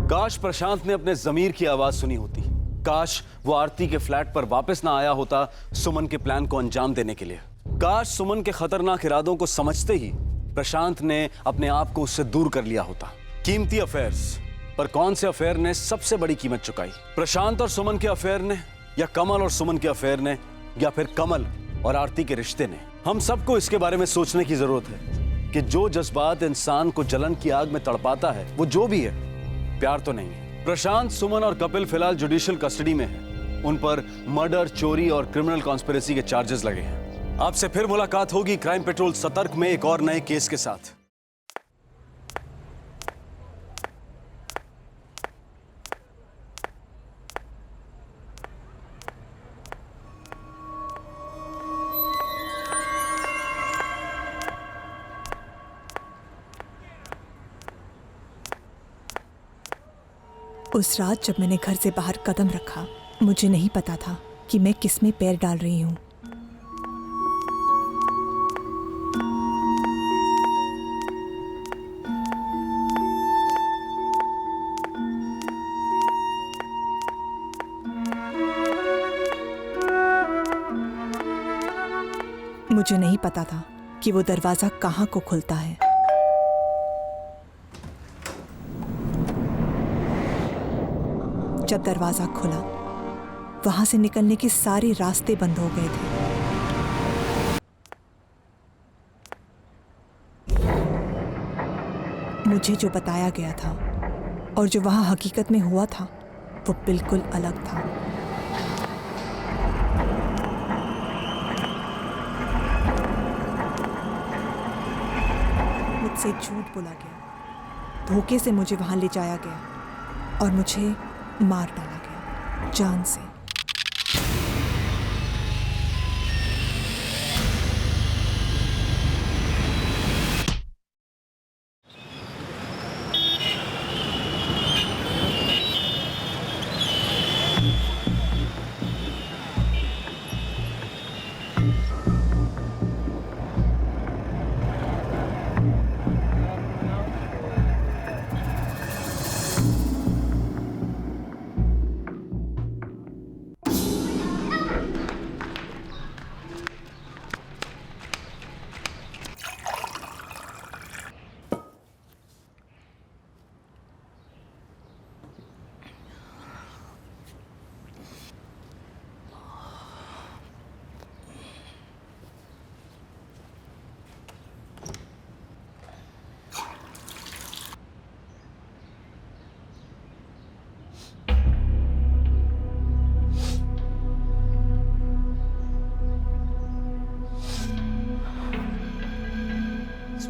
काश प्रशांत ने अपने जमीर की आवाज सुनी होती। काश वो आरती के फ्लैट पर वापस ना आया होता सुमन के प्लान को अंजाम देने के लिए। काश सुमन के खतरनाक इरादों को समझते ही प्रशांत ने अपने आप को उससे दूर कर लिया होता। कीमती अफेयर्स, पर कौन से अफेयर ने सबसे बड़ी कीमत चुकाई? प्रशांत और सुमन के अफेयर ने, या कमल और सुमन के अफेयर ने, या फिर कमल और आरती के रिश्ते ने? हम सबको इसके बारे में सोचने की जरूरत है कि जो जज्बात इंसान को जलन की आग में तड़पाता है, वो जो भी है, प्यार तो नहीं है। प्रशांत, सुमन और कपिल फिलहाल जुडिशियल कस्टडी में हैं। उन पर मर्डर, चोरी और क्रिमिनल कॉन्स्पिरेसी के चार्जेस लगे हैं। आपसे फिर मुलाकात होगी क्राइम पेट्रोल सतर्क में एक और नए केस के साथ। उस रात जब मैंने घर से बाहर कदम रखा, मुझे नहीं पता था कि मैं किस में पैर डाल रही हूँ। मुझे नहीं पता था कि वो दरवाजा कहाँ को खुलता है। जब दरवाजा खुला, वहां से निकलने के सारे रास्ते बंद हो गए थे। मुझे जो बताया गया था और जो वहां हकीकत में हुआ था, वो बिल्कुल अलग था। मुझसे झूठ बोला गया, धोखे से मुझे वहां ले जाया गया और मुझे मार डाला गया जान से।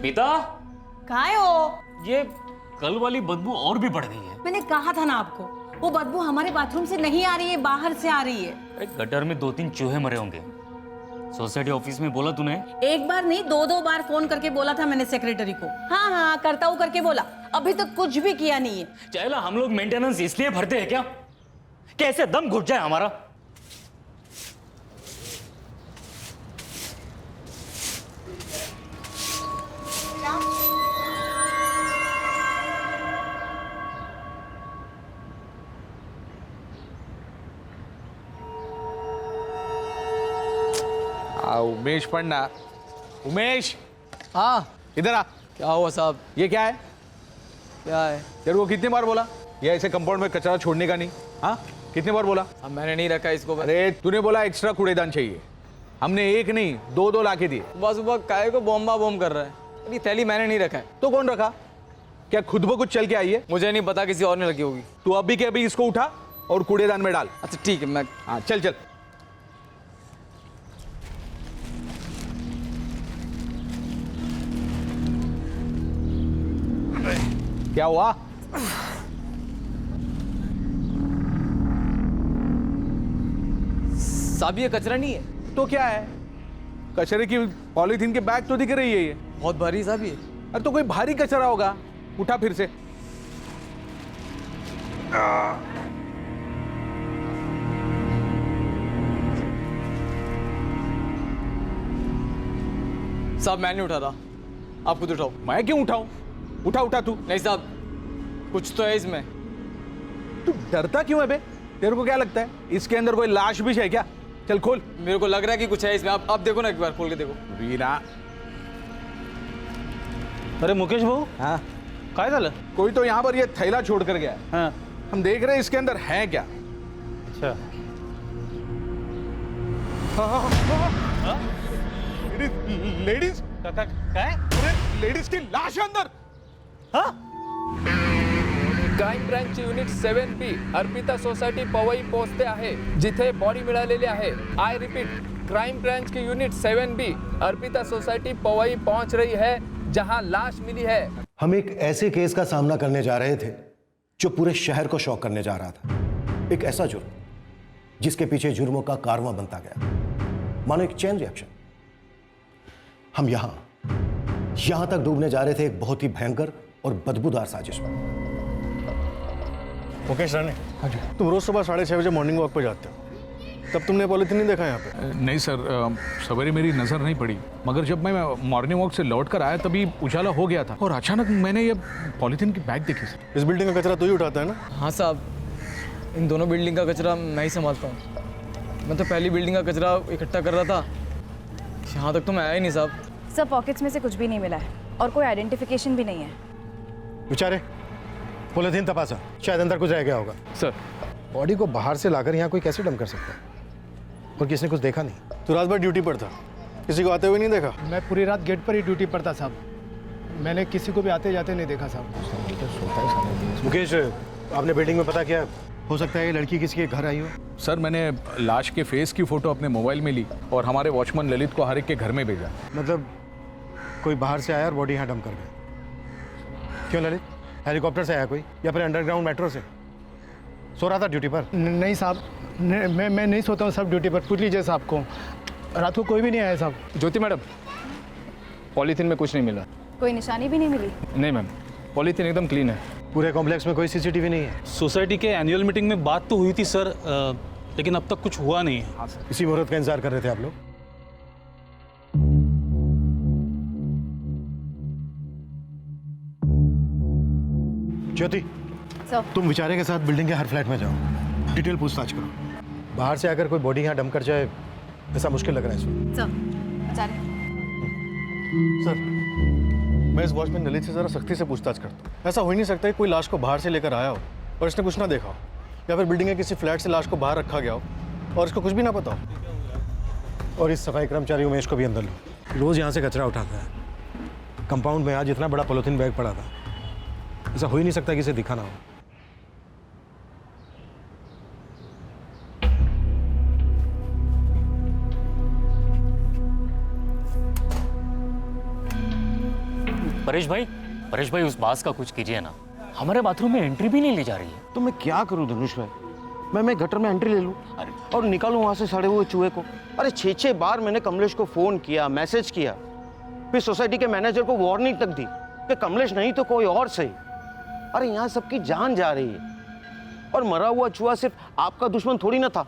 अर्पिता, कहाँ हो? ये कल वाली बदबू और भी बढ़ गई है। मैंने कहा था ना आपको, वो बदबू हमारे बाथरूम से नहीं आ रही है, बाहर से आ रही है। गटर में 2-3 चूहे मरे होंगे। सोसाइटी ऑफिस में बोला तूने? एक बार नहीं, 2-2 बार फोन करके बोला था मैंने सेक्रेटरी को। हाँ हाँ करता हूँ करके बोला, अभी तक कुछ भी किया नहीं है। चला, हम लोग मेंटेनेंस इसलिए भरते हैं क्या? कैसे दम घुट जाए हमारा? उमेश पढ़ना। उमेश, हाँ इधर आ। क्या हुआ साहब? ये क्या है? क्या है? तेरे को कितनी बार बोला ये ऐसे कंपाउंड में कचरा छोड़ने का नहीं? हाँ कितनी बार बोला? अब मैंने नहीं रखा इसको। अरे तूने बोला एक्स्ट्रा कूड़ेदान चाहिए, हमने एक नहीं 2-2 लाके दिए। सुबह काहे को बॉम्बा बॉम्ब कर रहा है? अरे थैली मैंने नहीं रखा है। तो कौन रखा? क्या खुद ब कुछ चल के आई है? मुझे नहीं पता, किसी और ने लगी होगी। तू अभी के अभी इसको उठा और कूड़ेदान में डाल। अच्छा ठीक है, मैं हाँ चल चल। क्या हुआ? साहब ये कचरा नहीं है। तो क्या है? कचरे की पॉलीथीन के बैग तो दिख रही है। ये बहुत भारी साहब ये। अरे तो कोई भारी कचरा होगा, उठा फिर से। साहब मैं नहीं उठा रहा, आप खुद उठाओ। मैं क्यों उठाऊं? उठा उठा तू। नहीं साहब, कुछ तो है इसमें। तू डरता क्यों है बे? तेरे को क्या लगता है इसके अंदर कोई लाश भी है क्या? चल खोल। मेरे को लग रहा है कि कुछ है इसमें। आप देखो ना, एक बार खोल के देखो। वीरा। अरे मुकेश भाऊ, हाँ काय झालं? कोई तो यहाँ पर ये थैला छोड़ कर गया है। हाँ हम देख रहे हैं इसके अंदर है क्या। अच्छा। लेडीज काय? लेडीज की लाश है अंदर। Crime branch unit 7B Arpita society Powai पोहोचते आहे, जिथे बॉडी मिळालेली आहे। आय रिपीट, क्राइम ब्रांच की unit 7B Arpita society Powai पहुंच रही है, जहां लाश मिली है। हम एक ऐसे केस का सामना करने जा रहे थे जो पूरे शहर को शॉक करने जा रहा था। एक ऐसा जुर्म जिसके पीछे जुर्मों का कारवां बनता गया, मानो एक चेन रिएक्शन। हम यहां तक डूबने जा रहे थे एक बहुत ही भयंकर और बदबूदार साजिश पर। मुकेश राणे, हाँ जी, तुम रोज सुबह 6:30 बजे मॉर्निंग वॉक पे जाते हो, तब तुमने पॉलिथीन नहीं देखा यहाँ पे? नहीं सर, सवेरे मेरी नज़र नहीं पड़ी, मगर जब मैं मॉर्निंग वॉक से लौट कर आया तभी उजाला हो गया था और अचानक मैंने ये पॉलिथीन की बैग देखी सर। इस बिल्डिंग का कचरा तू ही उठाता है ना? हाँ साहब, इन दोनों बिल्डिंग का कचरा मैं ही संभालता हूँ। मैं तो पहली बिल्डिंग का कचरा इकट्ठा कर रहा था, यहाँ तक तो मैं आया ही नहीं साहब। सर पॉकेट्स में से कुछ भी नहीं मिला है और कोई आइडेंटिफिकेशन भी नहीं है। बेचारे पॉलिथीन तपासा, शायद अंदर कुछ रह गया होगा। सर बॉडी को बाहर से लाकर यहाँ कोई कैसे डंप कर सकता है? और किसने कुछ देखा नहीं? तू रात भर ड्यूटी पर था, किसी को आते हुए नहीं देखा? मैं पूरी रात गेट पर ही ड्यूटी पर था साहब, मैंने किसी को भी आते जाते नहीं देखा साहब। मुकेश, आपने बिल्डिंग में पता किया? हो सकता है ये लड़की किसी के घर आई हो। सर मैंने लाश के फेस की फ़ोटो अपने मोबाइल में ली और हमारे वॉचमैन ललित को हर एक के घर में भेजा। मतलब कोई बाहर से आया और बॉडी यहाँ डंप कर गया। क्यों ललित, हेलीकॉप्टर से आया कोई या फिर अंडरग्राउंड मेट्रो से? सो रहा था ड्यूटी पर? नहीं साहब, मैं नहीं सोता हूँ साहब ड्यूटी पर। पूछ लीजिए साहब को, रात को कोई भी नहीं आया साहब। ज्योति मैडम, पॉलीथीन में कुछ नहीं मिला। कोई निशानी भी नहीं मिली? नहीं मैम, पॉलीथीन एकदम क्लीन है। पूरे कॉम्प्लेक्स में कोई सीसीटीवी नहीं है? सोसाइटी के एनुअल मीटिंग में बात तो हुई थी सर, लेकिन अब तक कुछ हुआ नहीं है। इसी मुहूर्त का इंतजार कर रहे थे आप लोग? ज्योति, तुम विचारे के साथ बिल्डिंग के हर फ्लैट में जाओ, डिटेल पूछताछ करो। बाहर से आकर कोई बॉडी यहाँ डंप कर जाए, ऐसा मुश्किल लग रहा है इसमें। सर, मैं इस वॉचमैन ललित से ज़रा सख्ती से पूछताछ करता हूँ। ऐसा हो ही नहीं सकता कि कोई लाश को बाहर से लेकर आया हो और इसने कुछ ना देखा हो, या फिर बिल्डिंग के किसी फ्लैट से लाश को बाहर रखा गया हो और इसको कुछ भी ना पता हो। और इस सफाई कर्मचारी उमेश को भी अंदर लो, रोज़ यहाँ से कचरा उठाता है। कंपाउंड में आज इतना बड़ा पॉलिथीन बैग पड़ा था, ऐसा हो ही नहीं सकता कि इसे दिखा ना हो। परेश भाई उस बास का कुछ कीजिए ना, हमारे बाथरूम में एंट्री भी नहीं ली जा रही है। तो मैं क्या करूं धनुष भाई? मैं गटर में एंट्री ले लूं और निकालूं वहां से सड़े हुए चूहे को? अरे 6 बार मैंने कमलेश को फोन किया, मैसेज किया, फिर सोसाइटी के मैनेजर को वार्निंग तक दी कि कमलेश नहीं तो कोई और सही। अरे यहाँ सबकी जान जा रही है और मरा हुआ चूहा सिर्फ आपका दुश्मन थोड़ी ना था।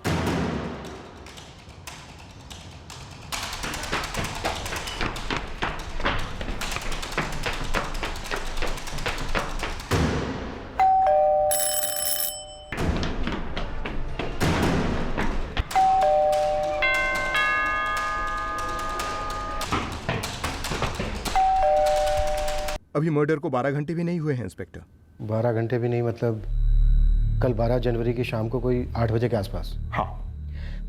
अभी मर्डर को 12 घंटे भी नहीं हुए हैं इंस्पेक्टर। 12 घंटे भी नहीं मतलब कल 12 जनवरी की शाम को कोई 8 बजे के आसपास? हाँ,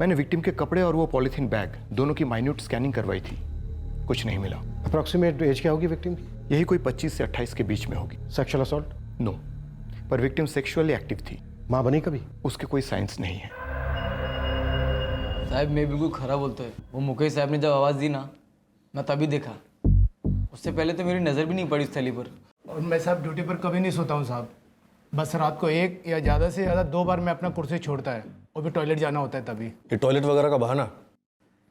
मैंने विक्टिम के कपड़े और वो पॉलीथीन बैग दोनों की माइन्यूट स्कैनिंग करवाई थी, कुछ नहीं मिला। अप्रॉक्सीमेट एज क्या होगी विक्टिम की? यही कोई 25 से 28 के बीच में होगी। Sexual assault? नो, पर विक्टिम सेक्सुअली एक्टिव थी। माँ बनी कभी? उसके कोई साइंस नहीं है। साहब मैं बिल्कुल खरा बोलता है, वो मुकेश साहब ने जब आवाज़ दी ना, मैं तभी देखा। उससे पहले तो मेरी नज़र भी नहीं पड़ी उस थैली पर। और मैं साहब ड्यूटी पर कभी नहीं सोता हूँ साहब, बस रात को 1 या ज़्यादा से ज़्यादा 2 बार मैं अपना कुर्सी छोड़ता है, और भी टॉयलेट जाना होता है तभी। ये टॉयलेट वगैरह का बहाना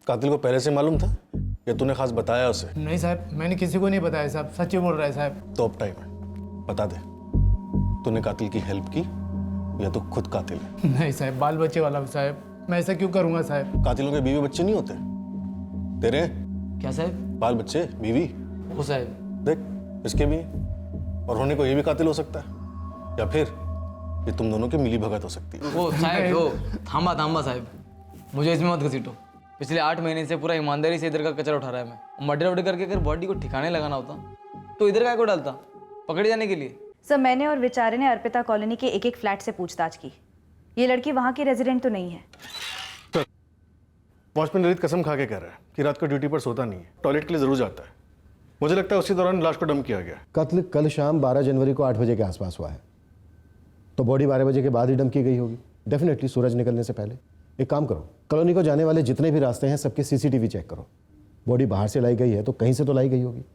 कातिल को पहले से मालूम था या तूने खास बताया उसे? नहीं साहब, मैंने किसी को नहीं बताया साहब, सच्ची बोल रहा है साहब। तो अब टाइम है, बता दे तूने कातिल की हेल्प की या तू खुद कातिल है? नहीं साहब, बाल बच्चे वाला साहब, मैं ऐसा क्यों करूँगा साहब? कातिलों के बीवी बच्चे नहीं होते तेरे? क्या साहब? बाल बच्चे बीवी? वो साहब देख इसके भी और होने को ये भी कातिल हो सकता है या फिर ये तुम दोनों की मिली भगत हो सकती है। वो साहब वो थामा साहब, मुझे इसमें मत घसीटो। पिछले 8 महीने से पूरा ईमानदारी से इधर का कचरा उठा रहा है मैं। मर्डर वर्डर करके अगर बॉडी को ठिकाने लगाना होता तो इधर का को डालता पकड़े जाने के लिए। सर मैंने और विचारे ने अर्पिता कॉलोनी के एक फ्लैट से पूछताछ की। ये लड़की वहाँ की रेजिडेंट तो नहीं है। वॉचमैन ललित कसम खा के कह रहा है कि रात को ड्यूटी पर सोता नहीं है, टॉयलेट के लिए जरूर जाता है। मुझे लगता है उसी दौरान लाश को डंप किया गया। कत्ल कल शाम 12 जनवरी को 8 बजे के आसपास हुआ है, तो बॉडी 12 बजे के बाद ही डंप की गई होगी, डेफिनेटली सूरज निकलने से पहले। एक काम करो, कॉलोनी को जाने वाले जितने भी रास्ते हैं सबके सीसीटीवी चेक करो। बॉडी बाहर से लाई गई है तो कहीं से तो लाई गई होगी,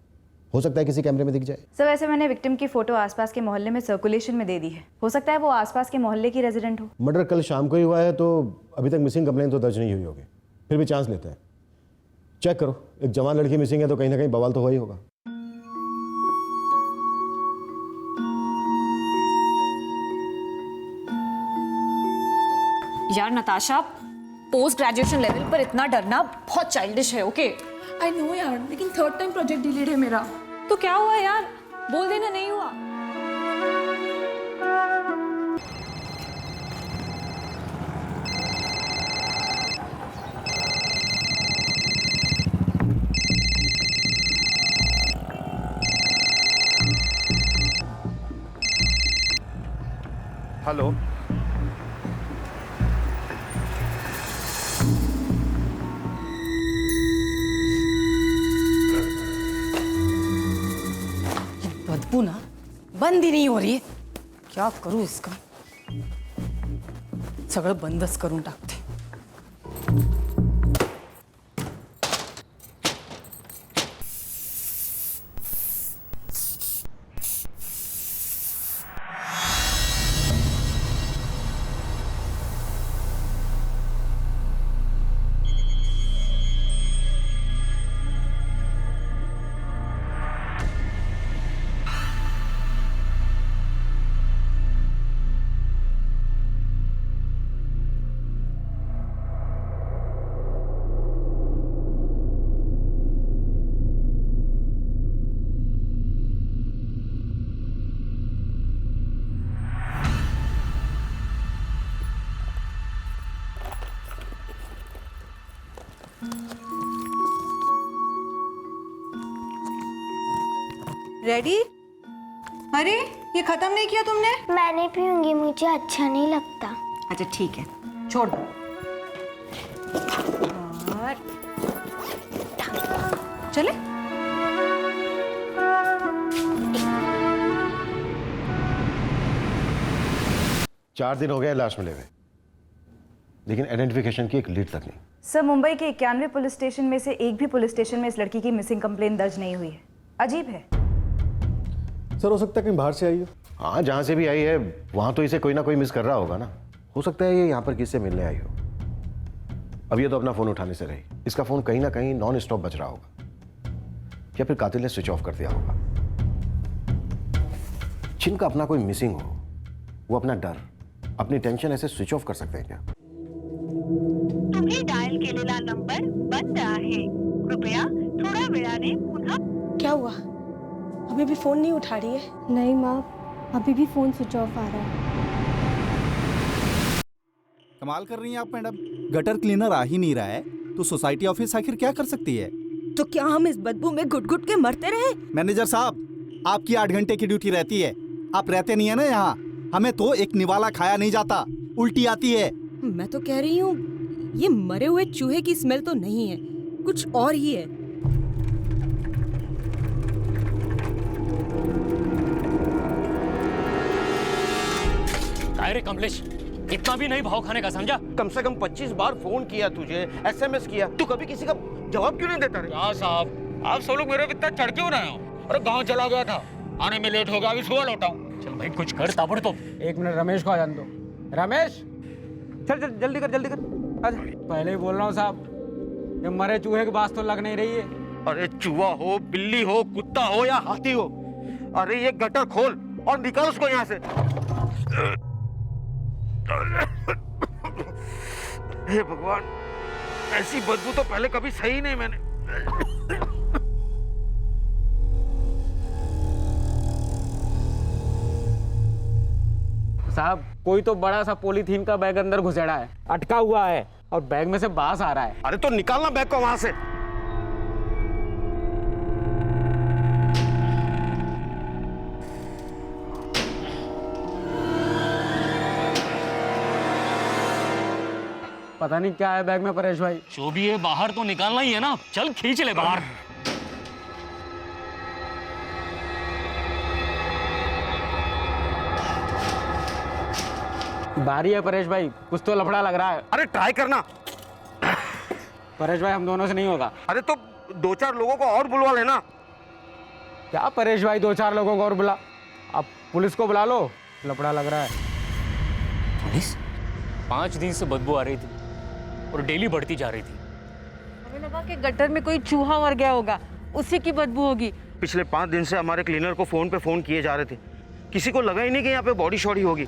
हो सकता है किसी कैमरे में दिख जाए। सर वैसे मैंने विक्टिम की फोटो आसपास के मोहल्ले में सर्कुलेशन में दे दी है, हो सकता है वो आसपास के मोहल्ले की रेजिडेंट हो। मर्डर कल शाम को ही हुआ है तो अभी तक मिसिंग कंप्लेन तो दर्ज नहीं हुई होगी, फिर भी चांस लेते हैं। चेक करो, एक जवान लड़की मिसिंग है तो कहीं ना कहीं बवाल तो हुआ ही होगा। यार नताशा, पोस्ट ग्रेजुएशन लेवल पर इतना डरना बहुत चाइल्डिश है। ओके आई नो यार, लेकिन 3rd टाइम प्रोजेक्ट डिलीट है मेरा। तो क्या हुआ यार, बोल देना नहीं हुआ। हेलो, बदबू ना बंद ही नहीं हो रही है, क्या करूं इसका? सगळं बंदच करून टाकते। रेडी? अरे ये खत्म नहीं किया तुमने? मैं नहीं पीऊंगी, मुझे अच्छा नहीं लगता। अच्छा ठीक है, छोड़ दो। और चले। चार दिन हो गए लाश मिले हुए, लेकिन आइडेंटिफिकेशन की एक लीड तक नहीं। सर मुंबई के 91 पुलिस स्टेशन में से एक भी पुलिस स्टेशन में इस लड़की की मिसिंग कंप्लेन दर्ज नहीं हुई है। अजीब है। सर हो सकता है कहीं बाहर से आई हो। हाँ, जहाँ से भी आई है वहाँ तो इसे कोई ना कोई मिस कर रहा होगा ना। हो सकता है ये यहाँ पर किससे मिलने आई हो। अब ये तो अपना फ़ोन उठाने से रही, इसका फ़ोन कहीं ना कहीं नॉन स्टॉप बज रहा होगा, या फिर कातिल ने स्विच ऑफ कर दिया होगा। जिनका अपना कोई मिसिंग हो, वो अपना डर, अपनी टेंशन ऐसे स्विच ऑफ कर सकते हैं क्या? तुम्ही डायल केलेला नंबर बंद आहे, कृपया थोड्या वेळाने पुन्हा। क्या हुआ? अभी भी फोन नहीं उठा रही है? नहीं माँ, अभी भी फ़ोन स्विच ऑफ आ रहा है। कमाल कर रही हैं आप मैडम, गटर क्लीनर आ ही नहीं रहा है तो सोसाइटी ऑफिस आखिर क्या कर सकती है? तो क्या हम इस बदबू में घुट घुट के मरते रहे? मैनेजर साहब, आपकी 8 घंटे की ड्यूटी रहती है, आप रहते नहीं है ना यहाँ। हमें तो एक निवाला खाया नहीं जाता, उल्टी आती है। मैं तो कह रही हूँ ये मरे हुए चूहे की स्मेल तो नहीं है, कुछ और ही है। अरे कमलेश, इतना भी नहीं भाव खाने का, समझा? कम से कम 25 बार फोन किया तुझे, एसएमएस किया, तू कभी किसी का जवाब क्यों नहीं देता रे? क्या साहब, आप सब लोग मेरे पे इतना चढ़ क्यों रहे हो? अरे गांव चला गया था, आने में लेट हो गया, अभी सुबह लौटा हूं। चल भाई कुछ कर ताबड़तोड़। एक मिनट, रमेश को आ जाने दो। रमेश, चल चल जल्दी कर, जल्दी कर। आजा। पहले ही बोल रहा हूँ साहब, ये मरे चूहे की बात तो लग नहीं रही है। अरे चूहा हो, बिल्ली हो, कुत्ता हो या हाथी हो, अरे ये गटर खोल और निकाल उसको यहाँ से। हे भगवान, ऐसी बदबू तो पहले कभी सही नहीं मैंने। साहब, कोई तो बड़ा सा पॉलीथीन का बैग अंदर घुसेड़ा है, अटका हुआ है और बैग में से बास आ रहा है। अरे तो निकालना बैग को वहां से। पता नहीं क्या है बैग में परेश भाई। जो भी है बाहर तो निकालना ही है ना, चल खींच ले बाहर। बारी है परेश भाई, कुछ तो लफड़ा लग रहा है। अरे ट्राई करना। परेश भाई, हम दोनों से नहीं होगा। अरे तो 2-4 लोगों को और बुलवा लेना। क्या परेश भाई, 2-4 लोगों को और बुला, अब पुलिस को बुला लो, लफड़ा लग रहा है। पुलिस? 5 दिन से बदबू आ रही थी और डेली बढ़ती जा रही थी। हमें लगा कि गटर में कोई चूहा मर गया होगा, उसी की बदबू होगी। पिछले 5 दिन से हमारे क्लीनर को फोन पे फोन किए जा रहे थे, किसी को लगा ही नहीं कि यहाँ पे बॉडी शॉडी होगी।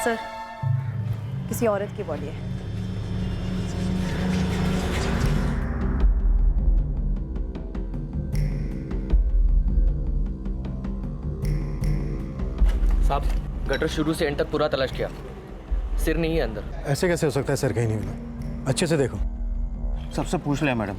सर, किसी औरत की बॉडी है। साहब, गटर शुरू से एंड तक पूरा तलाश किया, सिर नहीं है अंदर। ऐसे कैसे हो सकता है सर, कहीं नहीं मिला? अच्छे से देखो। सबसे पूछ लिया मैडम,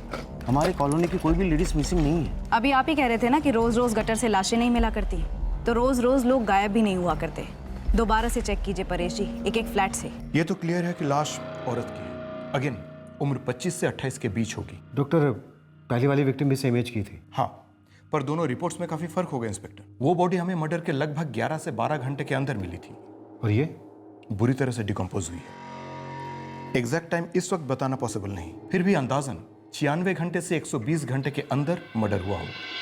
हमारी कॉलोनी की कोई भी लेडीज मिसिंग नहीं है। अभी आप ही कह रहे थे ना कि रोज रोज गटर से लाशें नहीं मिला करती, तो रोज रोज लोग गायब भी नहीं हुआ करते। दोबारा से चेक कीजिए परेश जी, एक फ्लैट से। ये तो क्लियर है कि लाश औरत की है। अगेन उम्र 25 से 28 के बीच होगी। डॉक्टर, पहली वाली विक्टिम भी सेम एज की थी। हाँ, पर दोनों रिपोर्ट्स में काफी फर्क हो गया इंस्पेक्टर। वो बॉडी हमें मर्डर के लगभग 11 से 12 घंटे के अंदर मिली थी, और ये बुरी तरह से डिकम्पोज हुई है। एग्जैक्ट टाइम इस वक्त बताना पॉसिबल नहीं, फिर भी अंदाजन 96 घंटे से 120 घंटे के अंदर मर्डर हुआ होगा।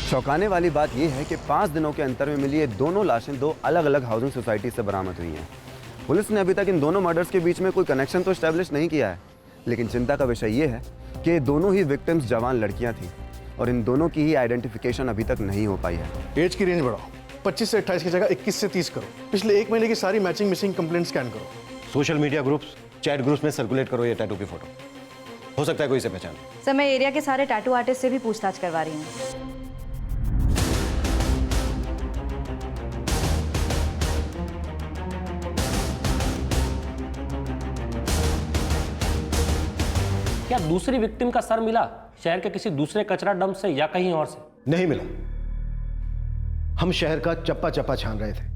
चौंकाने वाली बात यह है कि 5 दिनों के अंतर में मिली ये दोनों लाशें 2 अलग अलग हाउसिंग सोसाइटी से बरामद हुई हैं। पुलिस ने अभी तक इन दोनों मर्डर्स के बीच में कोई कनेक्शन तो एस्टेब्लिश नहीं किया है, लेकिन चिंता का विषय ये है कि दोनों ही विक्टिम्स जवान लड़कियां थीं और इन दोनों की ही आइडेंटिफिकेशन अभी तक नहीं हो पाई है। एज की रेंज बढ़ाओ, 25 से 28 की जगह 21 से 30 करो। पिछले 1 महीने की सारी मैचिंग मिसिंग कंप्लेंट स्कैन करो। Social media groups, chat groups में सर्कुलेट करो ये टैटू की फोटो। हो सकता है कोई इसे पहचान। सर, मैं एरिया के सारे टैटू आर्टिस्ट से भी पूछताछ करवा रही हूँ। क्या दूसरी विक्टिम का सर मिला शहर के किसी दूसरे कचरा डंप से या कहीं और से? नहीं मिला। हम शहर का चप्पा चप्पा छान रहे थे,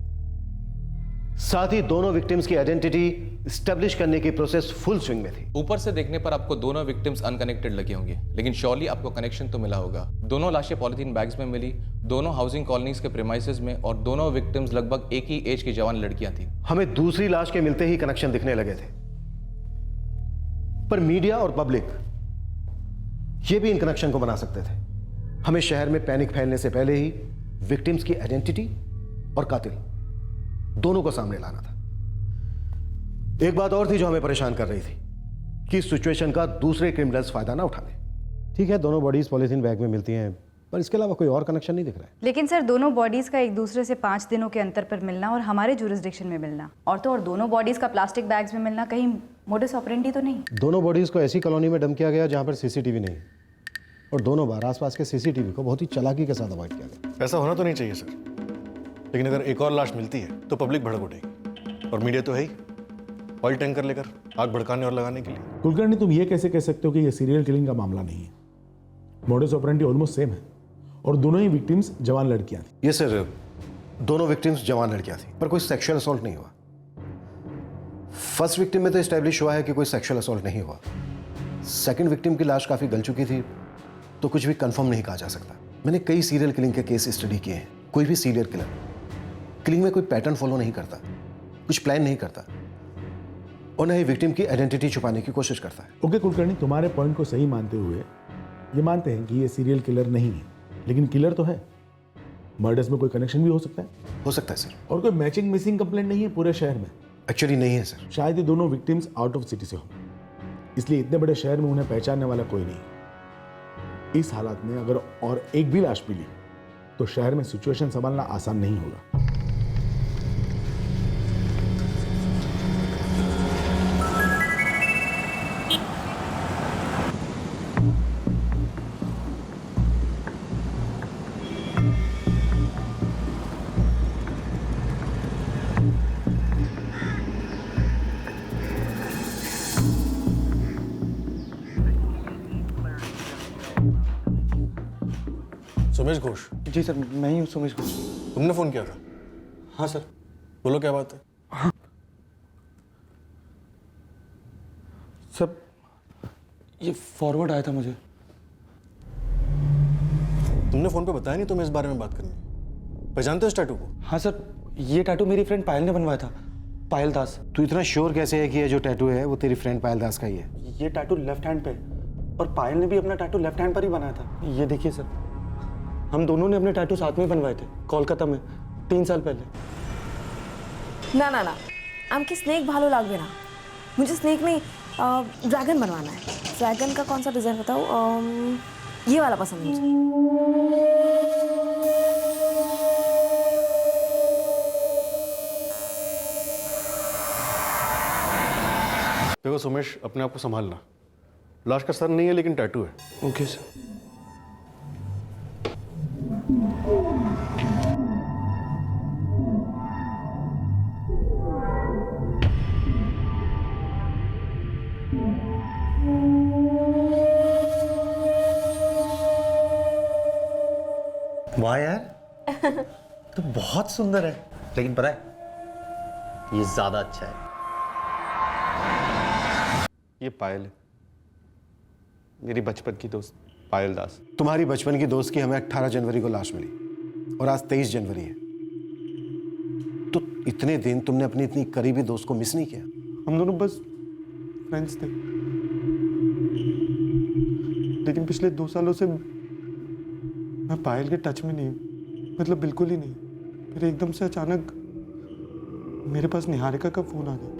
साथ ही दोनों विक्टिम्स की आइडेंटिटी एस्टेब्लिश करने की प्रोसेस फुल स्विंग में थी। ऊपर से देखने पर आपको दोनों विक्टिम्स अनकनेक्टेड लगे होंगे, लेकिन श्योरली आपको कनेक्शन तो मिला होगा। दोनों लाशें पॉलिथीन बैग्स में मिली, दोनों हाउसिंग कॉलोनीज के प्रेमाइसेस में, और दोनों विक्टिम्स लगभग एक ही एज की जवान लड़कियां थी। हमें दूसरी लाश के मिलते ही कनेक्शन दिखने लगे थे, पर मीडिया और पब्लिक ये भी इन कनेक्शन को बना सकते थे। हमें शहर में पैनिक फैलने से पहले ही विक्टिम्स की आइडेंटिटी और कातिल दोनों को सामने लाना था। एक बात और थी जो हमें परेशान कर रही थी कि इस सिचुएशन का दूसरे क्रिमिनल्स फायदा ना उठा लें। ठीक है, दोनों बॉडीज पॉलीथीन बैग में मिलती हैं, पर इसके अलावा कोई और कनेक्शन नहीं दिख रहा है। लेकिन सर दोनों बॉडीज का एक दूसरे से 5 दिनों के अंतर पर मिलना और हमारे जुरिस्डिक्शन में मिलना और तो और दोनों बॉडीज का प्लास्टिक बैग्स में मिलना कहीं मोडस ऑपरेंडी तो नहीं? दोनों बॉडीज को ऐसी कॉलोनी में डंप किया गया जहां पर सीसीटीवी नहीं, और दोनों बार आसपास के सीसीटीवी को बहुत ही चालाकी के साथ अवॉइड किया गया। ऐसा होना तो नहीं चाहिए सर, लेकिन अगर एक और लाश मिलती है तो पब्लिक भड़क उठेगी, और मीडिया तो है ही ऑयल टैंकर लेकर आग भड़काने और लगाने के लिए। कुलकर्णी, तुम ये कैसे कह सकते हो कि ये सीरियल किलिंग का मामला नहीं है? मोडस ऑपरेंडी ऑलमोस्ट सेम है और दोनों ही विक्टिम्स जवान लड़कियां थी। ये सर, दोनों विक्टिम्स जवान लड़कियां थी, पर कोई सेक्सुअल असॉल्ट नहीं हुआ। फर्स्ट विक्टिम में तो एस्टैब्लिश हुआ है कि कोई सेक्सुअल असॉल्ट नहीं हुआ। सेकंड विक्टिम की लाश काफी गल चुकी थी, तो कुछ भी कंफर्म नहीं कहा जा सकता। मैंने कई सीरियल किलिंग के केस स्टडी किए हैं। कोई भी सीरियल किलर किलिंग में कोई पैटर्न फॉलो नहीं करता, कुछ प्लान नहीं करता, और न ही विक्टिम की आइडेंटिटी छुपाने की कोशिश करता है। ओके कुलकर्णी, तुम्हारे पॉइंट को सही मानते हुए ये मानते हैं कि ये सीरियल किलर नहीं है, लेकिन किलर तो है। मर्डर्स में कोई कनेक्शन भी हो सकता है? हो सकता है सर। और कोई मैचिंग मिसिंग कंप्लेंट नहीं है पूरे शहर में? एक्चुअली नहीं है सर। शायद ये दोनों विक्टिम्स आउट ऑफ सिटी से हो, इसलिए इतने बड़े शहर में उन्हें पहचानने वाला कोई नहीं। इस हालात में अगर और एक भी लाश मिली तो शहर में सिचुएशन संभालना आसान नहीं होगा। सुमेश घोष? जी सर, मैं ही हूँ सुमेश घोष। तुमने फोन किया था? हाँ सर। बोलो क्या बात है? हाँ सर, ये फॉरवर्ड आया था मुझे। तुमने फोन पे बताया नहीं तुम्हें इस बारे में बात करनी? पहचानते हो इस टैटू को? हाँ सर, ये टैटू मेरी फ्रेंड पायल ने बनवाया था, पायल दास। तू इतना श्योर कैसे है कि ये जो टैटू है वो तेरी फ्रेंड पायल दास का ही है? ये टैटू लेफ्ट हैंड पे, और पायल ने भी अपना टैटू लेफ्ट हैंड पर ही बनाया था। ये देखिए सर, हम दोनों ने अपने टैटू साथ में बनवाए थे कोलकाता में 3 साल पहले। ना ना ना, आमकी स्नेक भालो लागबे ना। मुझे स्नेक नहीं, ड्रैगन बनवाना है। ड्रैगन का कौन सा डिज़ाइन बताओ? ये वाला पसंद है मुझे। देखो सुमेश, अपने आप को संभालना। लाश का सर नहीं है लेकिन टैटू है। Okay sir. वाह यार, तो बहुत सुंदर है, लेकिन पता है ये ज्यादा अच्छा है। ये पायल है, मेरी बचपन की दोस्त पायल दास। तुम्हारी बचपन की दोस्त की हमें 18 जनवरी को लाश मिली और आज 23 जनवरी है, तो इतने दिन तुमने अपनी इतनी करीबी दोस्त को मिस नहीं किया? हम दोनों बस फ्रेंड्स थे, लेकिन पिछले 2 सालों से मैं पायल के टच में नहीं हूँ, मतलब बिल्कुल ही नहीं। फिर एकदम से अचानक मेरे पास निहारिका का फोन आ गया।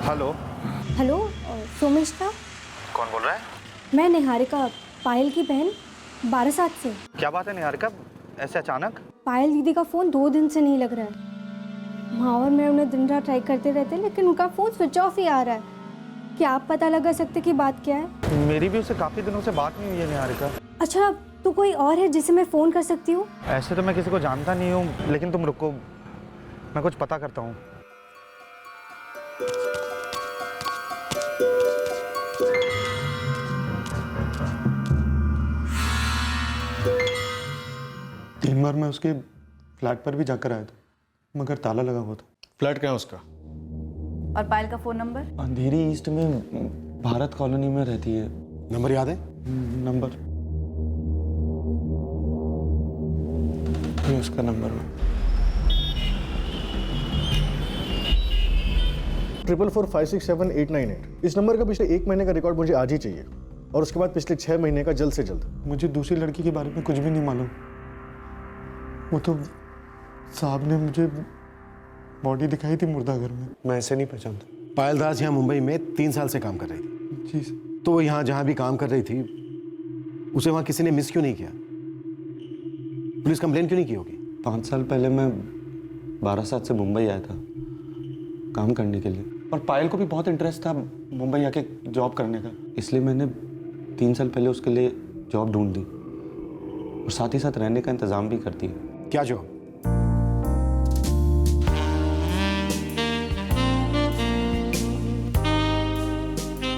हेलो। हेलो, सोमेश का? कौन बोल रहा है? मैं निहारिका, पायल की बहन, 12/7 से। क्या बात है निहारिका, ऐसे अचानक? पायल दीदी का फ़ोन 2 दिन से नहीं लग रहा है। माँ और मैं उन्हें दिन रात ट्राई करते रहते, लेकिन उनका फ़ोन स्विच ऑफ ही आ रहा है। क्या आप पता लगा सकते कि बात क्या है? मेरी भी उससे काफ़ी दिनों से बात नहीं हुई है निहारिका। अच्छा, तो कोई और है जिसे मैं फ़ोन कर सकती हूँ? ऐसे तो मैं किसी को जानता नहीं हूँ, लेकिन तुम रुको, मैं कुछ पता करता हूँ। तीन बार मैं उसके फ्लैट पर भी जाकर आया था, मगर ताला लगा हुआ था। फ्लैट क्या है उसका? और पायल का फ़ोन नंबर? अंधेरी ईस्ट में भारत कॉलोनी में रहती है। नंबर याद है? नंबर, ये उसका नंबर है। 44467898। इस नंबर का पिछले 1 महीने का रिकॉर्ड मुझे आज ही चाहिए, और उसके बाद पिछले 6 महीने का जल्द से जल्द। मुझे दूसरी लड़की के बारे में कुछ भी नहीं मालूम। वो तो साहब ने मुझे बॉडी दिखाई थी मुर्दाघर में। मैं ऐसे नहीं पहचानता। पायल दास यहाँ मुंबई में 3 साल से काम कर रही थी। जी सर। तो वो यहाँ जहाँ भी काम कर रही थी उसे वहाँ किसी ने मिस क्यों नहीं किया? पुलिस कंप्लेन क्यों नहीं की होगी? 5 साल पहले मैं बारासात से मुंबई आया था काम करने के लिए, और पायल को भी बहुत इंटरेस्ट था मुंबई आके जॉब करने का, इसलिए मैंने 3 साल पहले उसके लिए जॉब ढूंढ दी और साथ ही साथ रहने का इंतज़ाम भी कर दिया। क्या job?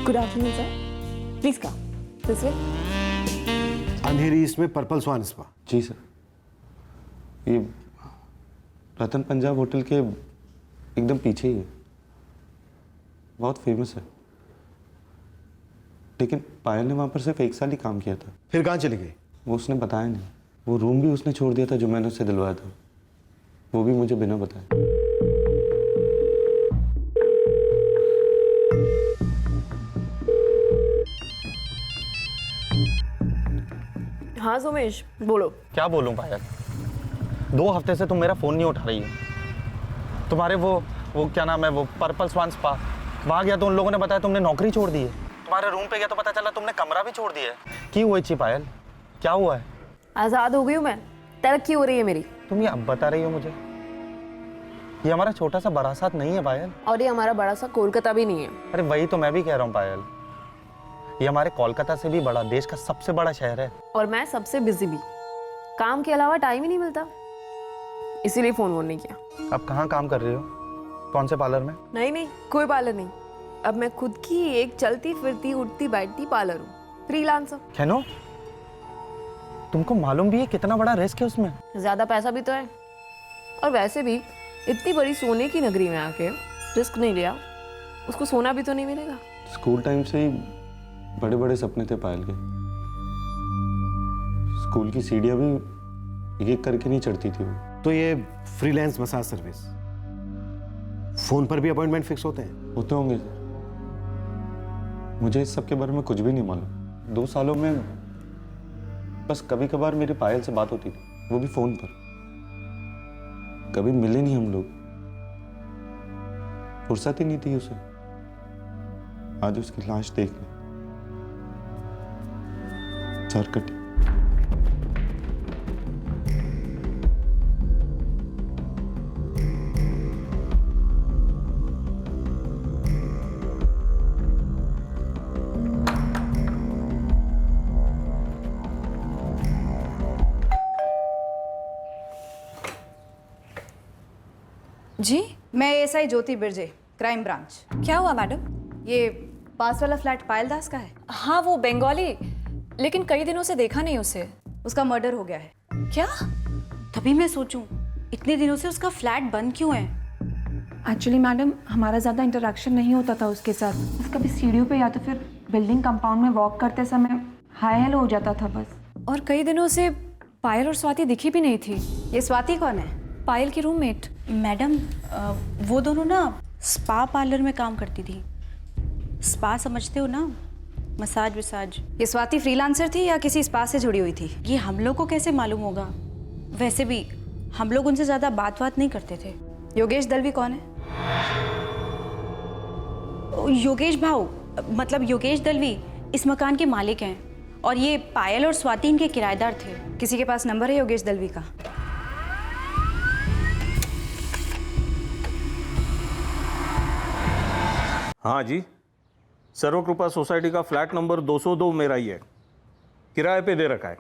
Good afternoon sir, please come this way. Andheri इसमें पर्पल स्वान स्पा। जी सर, ये रतन पंजाब होटल के एकदम पीछे ही है, बहुत फेमस है। लेकिन पायल ने वहाँ पर सिर्फ 1 साल ही काम किया था। फिर कहाँ चली गई? वो उसने बताया नहीं। वो रूम भी उसने छोड़ दिया था जो मैंने उससे दिलवाया था, वो भी मुझे बिना बताए। हाँ सोमेश, बोलो। क्या बोलूं पायल, 2 हफ्ते से तुम मेरा फ़ोन नहीं उठा रही हो। तुम्हारे वो क्या नाम है, वो पर्पल स्वान स्पा, वहाँ गया तो उन लोगों ने बताया तुमने नौकरी छोड़ दी है। तुम्हारे रूम पे गया तो पता चला तुमने कमरा भी छोड़ दिया है। क्यों हुई छी पायल, क्या हुआ है? आज़ाद हो गई हूँ मैं, तरक्की हो रही है मेरी। तुम ये अब बता रही हो मुझे? ये हमारा छोटा सा बारासात नहीं है पायल, और ये हमारा बड़ा सा कोलकाता भी नहीं है। अरे वही तो मैं भी कह रहा हूँ पायल, ये हमारे कोलकाता से भी बड़ा, देश का सबसे बड़ा शहर है। और मैं सबसे बिजी भी, काम के अलावा टाइम ही नहीं मिलता, इसीलिए फोन नहीं किया। अब कहाँ काम कर रही हो, कौन से पार्लर में? नहीं, कोई पार्लर नहीं। अब मैं खुद की एक चलती फिरती उठती बैठती पार्लर हूँ, फ्रीलांसर। कैनो, तुमको मालूम भी है कितना बड़ा रिस्क है उसमें? ज्यादा पैसा भी तो है, और वैसे भी इतनी बड़ी सोने की नगरी में आके रिस्क नहीं लिया, उसको सोना भी तो नहीं मिलेगा। स्कूल टाइम से ही बड़े बड़े सपने थे पायल के। स्कूल की सीढ़ियां भी एक एक करके नहीं चढ़ती थी वो। तो ये फ्रीलांस मसाज सर्विस, फोन पर भी अपॉइंटमेंट फिक्स होते हैं? होते होंगे सर, मुझे इस सब के बारे में कुछ भी नहीं मालूम। 2 सालों में बस कभी कभार मेरी पायल से बात होती थी, वो भी फोन पर। कभी मिले नहीं हम लोग, फुर्सत ही नहीं थी उसे। आज उसकी लाश देख ली, चारकटी। जी, मैं एसआई ज्योति बिरजे, क्राइम ब्रांच। क्या हुआ मैडम? ये पास वाला फ्लैट पायल दास का है? हाँ, वो बंगाली, लेकिन कई दिनों से देखा नहीं उसे। उसका मर्डर हो गया है। क्या? तभी मैं सोचूं, इतने दिनों से उसका फ्लैट बंद क्यों है? एक्चुअली मैडम, हमारा ज़्यादा इंटरेक्शन नहीं होता था उसके साथ। बस कभी सीढ़ियों पे या तो फिर बिल्डिंग कंपाउंड में वॉक करते समय हाय हेलो हो जाता था बस। और कई दिनों से पायल और स्वाति दिखी भी नहीं थी। ये स्वाति कौन है? पायल की रूममेट। मैडम, वो दोनों ना स्पा पार्लर में काम करती थी। स्पा समझते हो ना, मसाज विसाज। ये स्वाति फ्रीलांसर थी या किसी स्पा से जुड़ी हुई थी? ये हम लोग को कैसे मालूम होगा? वैसे भी हम लोग उनसे ज़्यादा बात नहीं करते थे। योगेश दलवी कौन है? योगेश भाऊ, मतलब योगेश दलवी इस मकान के मालिक हैं, और ये पायल और स्वाति इनके किराएदार थे। किसी के पास नंबर है योगेश दलवी का? हाँ जी, सर्वकृपा सोसाइटी का फ्लैट नंबर 202 मेरा ही है, किराए पे दे रखा है।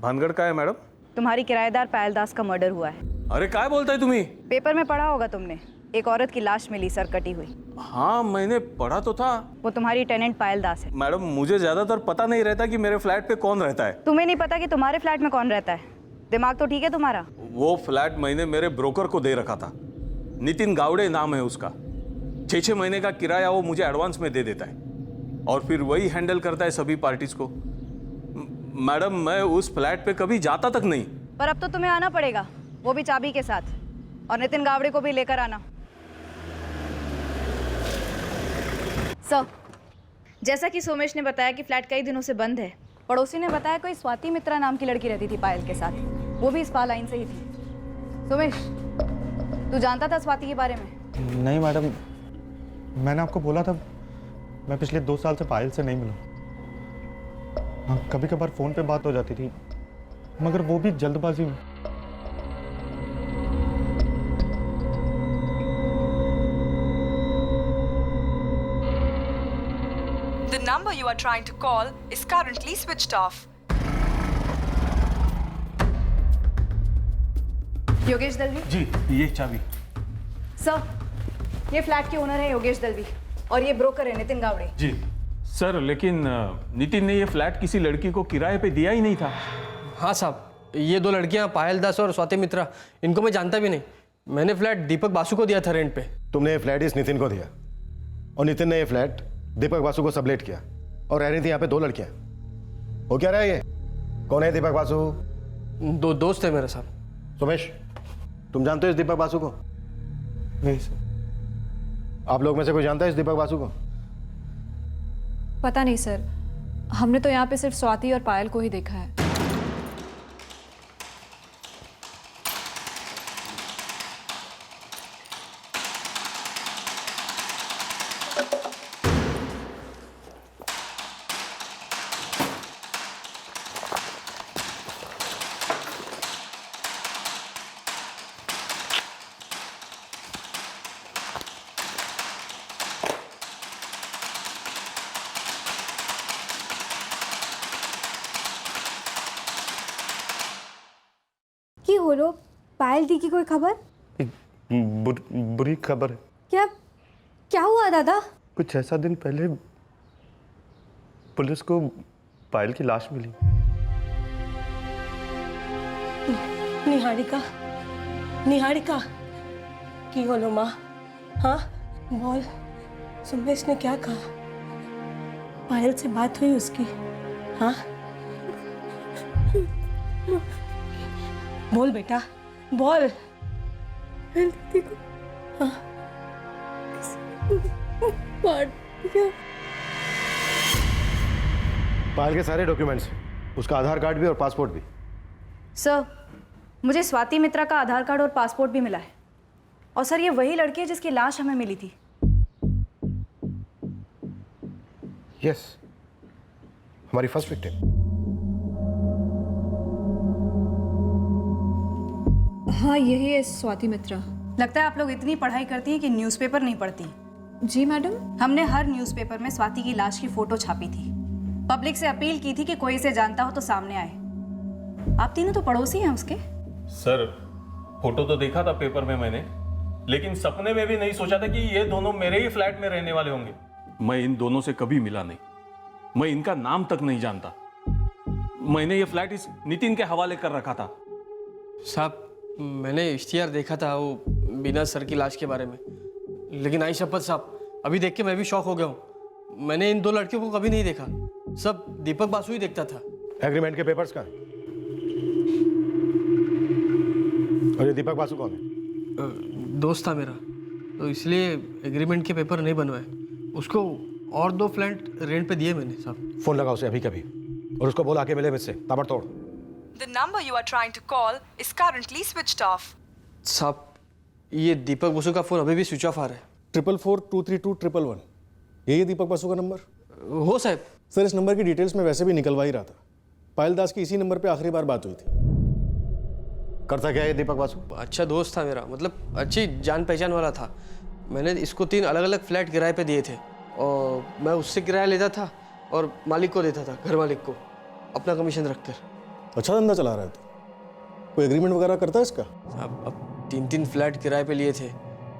भानगढ़ का है मैडम? तुम्हारी किराएदार पायल दास का मर्डर हुआ है। अरे क्या बोलता है तुम्ही? पेपर में पढ़ा होगा तुमने, एक औरत की लाश मिली सर कटी हुई। हाँ, मैंने पढ़ा तो था। वो तुम्हारी टेनेंट पायल दास है। मैडम, मुझे ज्यादातर पता नहीं रहता कि मेरे फ्लैट पे कौन रहता है। तुम्हें नहीं पता कि तुम्हारे फ्लैट में कौन रहता है? दिमाग तो ठीक है तुम्हारा? वो फ्लैट मैंने मेरे ब्रोकर को दे रखा था, नितिन गावड़े नाम है उसका। 6 महीने का किराया वो मुझे एडवांस में दे देता है, और फिर वही हैंडल करता है सभी पार्टीज को। मैडम, मैं उस फ्लैट पे कभी जाता तक नहीं। पर अब तो तुम्हें आना पड़ेगा, वो भी चाबी के साथ, और नितिन गावड़े को भी लेकर आना। सर, जैसा कि सोमेश ने बताया कि फ्लैट कई दिनों से बंद है, पड़ोसी ने बताया कोई स्वाति मित्रा नाम की लड़की रहती थी पायल के साथ, वो भी स्पा लाइन से ही थी। सोमेश, तू जानता था स्वाति के बारे में? नहीं मैडम, मैंने आपको बोला था मैं पिछले 2 साल से पायल से नहीं मिला। हाँ, कभी कभार फ़ोन पे बात हो जाती थी, मगर वो भी जल्दबाजी में। The number you are trying to call is currently switched off. Yogesh Dalvi? जी, ये चाबी। सर, ये फ्लैट के ओनर है योगेश दलवी और ये ब्रोकर है नितिन गावड़े। जी सर, लेकिन नितिन ने ये फ्लैट किसी लड़की को किराए पे दिया ही नहीं था। हाँ साहब, ये 2 लड़कियाँ पायल दास और स्वाति मित्रा, इनको मैं जानता भी नहीं। मैंने फ्लैट दीपक बासु को दिया था रेंट पे। तुमने ये फ्लैट इस नितिन को दिया और नितिन ने ये फ्लैट दीपक बासु को सबलेट किया और रह रही थी यहाँ पे 2 लड़कियाँ। हो क्या रहा है ये? कौन है दीपक बासु? दोस्त है मेरा साहब। सोमेश, तुम जानते हो इस दीपक बासु को? नहीं सर। आप लोग में से कोई जानता है इस दीपक बासु को? पता नहीं सर, हमने तो यहाँ पे सिर्फ स्वाति और पायल को ही देखा है। কি হলো? पायल दी की कोई खबर? बुरी खबर है। क्या क्या हुआ दादा? कुछ ऐसा दिन पहले पुलिस को पायल की लाश मिली। निहारिका, निहारिका की होलो माँ? हाँ बोल, सुमेश ने क्या कहा? पायल से बात हुई उसकी? हाँ बोल बेटा, बोल। हाँ पायल के सारे डॉक्यूमेंट्स, उसका आधार कार्ड भी और पासपोर्ट भी। सर, मुझे स्वाति मित्रा का आधार कार्ड और पासपोर्ट भी मिला है। और सर, ये वही लड़की है जिसकी लाश हमें मिली थी। यस, हमारी फर्स्ट विक्टिम। हाँ, यही है स्वाति मित्रा। लगता है आप लोग इतनी पढ़ाई करती हैं कि न्यूज़पेपर नहीं पढ़ती। जी मैडम। हमने हर न्यूज़पेपर में स्वाति की लाश की फोटो छापी थी। पब्लिक से अपील की थी कि कोई इसे जानता हो तो सामने आए। आप तीनों तो पड़ोसी हैं उसके। सर, फोटो तो देखा था पेपर में मैंने, लेकिन सपने में भी नहीं सोचा था कि ये दोनों मेरे ही फ्लैट में रहने वाले होंगे। मैं इन दोनों से कभी मिला नहीं, मैं इनका नाम तक नहीं जानता। मैंने ये फ्लैट इस नितिन के हवाले कर रखा था। साहब, मैंने इश्तिहार देखा था वो बिना सर की लाश के बारे में, लेकिन आई शपथ साहब, अभी देख के मैं भी शॉक हो गया हूँ। मैंने इन 2 लड़कियों को कभी नहीं देखा, सब दीपक बासु ही देखता था। एग्रीमेंट के पेपर्स का? और ये दीपक बासु कौन है? दोस्त था मेरा, तो इसलिए एग्रीमेंट के पेपर नहीं बनवाए। उसको और 2 फ्लैट रेंट पे दिए मैंने साहब। फोन लगा उसे अभी कभी और उसको बोला के मिले मुझसे ताबड़तोड़। The number you are trying to call is currently switched off. साहब, ये दीपक बासु का फोन अभी भी स्विच ऑफ आ रहा है। 444-232-111, यही है दीपक बासु का नंबर? हो साहब। सर, इस नंबर की डिटेल्स में वैसे भी निकलवा ही रहा था। पायल दास की इसी नंबर पे आखिरी बार बात हुई थी। करता क्या है दीपक बासु? अच्छा दोस्त था मेरा, मतलब अच्छी जान पहचान वाला था। मैंने इसको 3 अलग अलग फ्लैट किराए पे दिए थे और मैं उससे किराया लेता था और मालिक को देता था, घर मालिक को, अपना कमीशन रखकर। अच्छा धंधा चला रहा था। कोई एग्रीमेंट वगैरह करता है इसका? अब 3-3 फ्लैट किराए पे लिए थे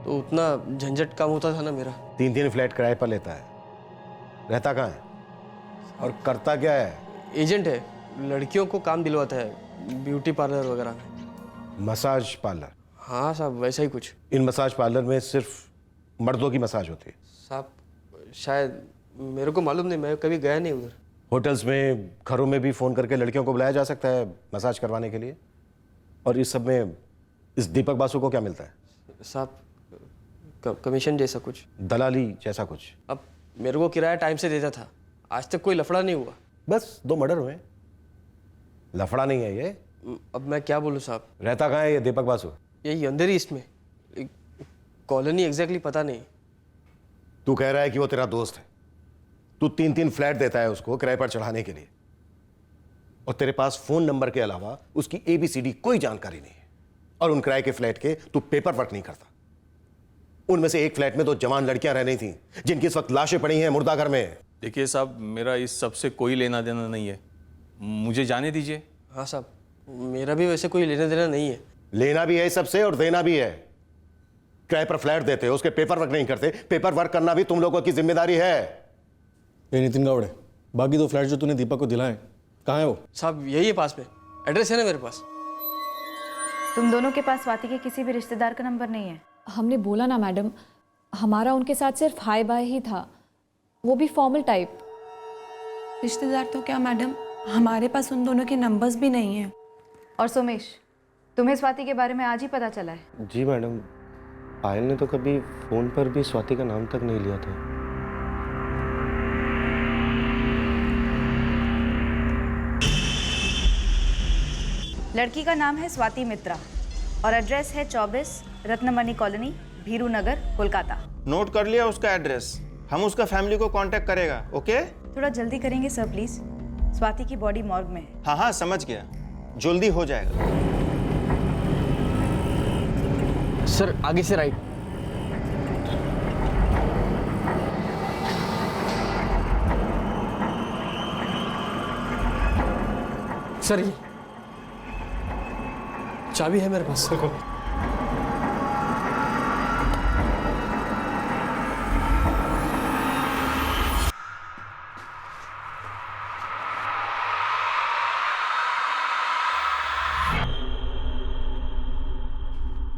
तो उतना झंझट काम होता था ना मेरा। 3-3 फ्लैट किराए पर लेता है, रहता कहाँ है और करता क्या है? एजेंट है, लड़कियों को काम दिलवाता है ब्यूटी पार्लर वगैरह में। Massage parlour? हाँ साहब, वैसा ही कुछ। इन मसाज पार्लर में सिर्फ मर्दों की मसाज होती है? साहब शायद, मेरे को मालूम नहीं, मैं कभी गया नहीं उधर। होटल्स में, घरों में भी फ़ोन करके लड़कियों को बुलाया जा सकता है मसाज करवाने के लिए। और इस सब में इस दीपक बासु को क्या मिलता है? साहब, कमीशन जैसा कुछ, दलाली जैसा कुछ। अब मेरे को किराया टाइम से देता था, आज तक कोई लफड़ा नहीं हुआ। बस 2 मर्डर हुए, लफड़ा नहीं है ये। अब मैं क्या बोलूँ साहब। रहता कहाँ है ये दीपक बासु? यही अंधेरी इसमें, कॉलोनी एग्जैक्टली पता नहीं। तू कह रहा है कि वो तेरा दोस्त है, तू 3-3 फ्लैट देता है उसको किराए पर चढ़ाने के लिए, और तेरे पास फोन नंबर के अलावा उसकी ABCD कोई जानकारी नहीं है, और उन किराए के फ्लैट के तू पेपर वर्क नहीं करता। उनमें से एक फ्लैट में 2 जवान लड़कियां रह रही थी जिनकी इस वक्त लाशें पड़ी हैं मुर्दा घर में। देखिए साहब, मेरा इस सब से कोई लेना देना नहीं है, मुझे जाने दीजिए। हाँ साहब, मेरा भी वैसे कोई लेना देना नहीं है। लेना भी है इस सबसे और देना भी है। किराए पर फ्लैट देते हो, उसके पेपर वर्क नहीं करते, पेपर वर्क करना भी तुम लोगों की जिम्मेदारी है। ये नितिन गावड़े, बाकी 2 फ्लैट जो तूने दीपक को दिलाए कहाँ है वो? साहब यही है पास में, एड्रेस है ना मेरे पास। तुम दोनों के पास स्वाति के किसी भी रिश्तेदार का नंबर नहीं है? हमने बोला ना मैडम, हमारा उनके साथ सिर्फ हाय बाय ही था, वो भी फॉर्मल टाइप। रिश्तेदार तो क्या मैडम, हमारे पास उन दोनों के नंबर्स भी नहीं हैं। और सोमेश, तुम्हें स्वाति के बारे में आज ही पता चला है? जी मैडम, पायल ने तो कभी फ़ोन पर भी स्वाति का नाम तक नहीं लिया था। लड़की का नाम है स्वाति मित्रा और एड्रेस है 24 रत्नमणि कॉलोनी, भीरू नगर, कोलकाता। नोट कर लिया उसका एड्रेस, हम उसका फैमिली को कांटेक्ट करेगा। ओके, थोड़ा जल्दी करेंगे सर प्लीज, स्वाति की बॉडी मॉर्ग में है। हाँ हाँ समझ गया, जल्दी हो जाएगा। सर आगे से राइट। सर ये चाबी है मेरे पास।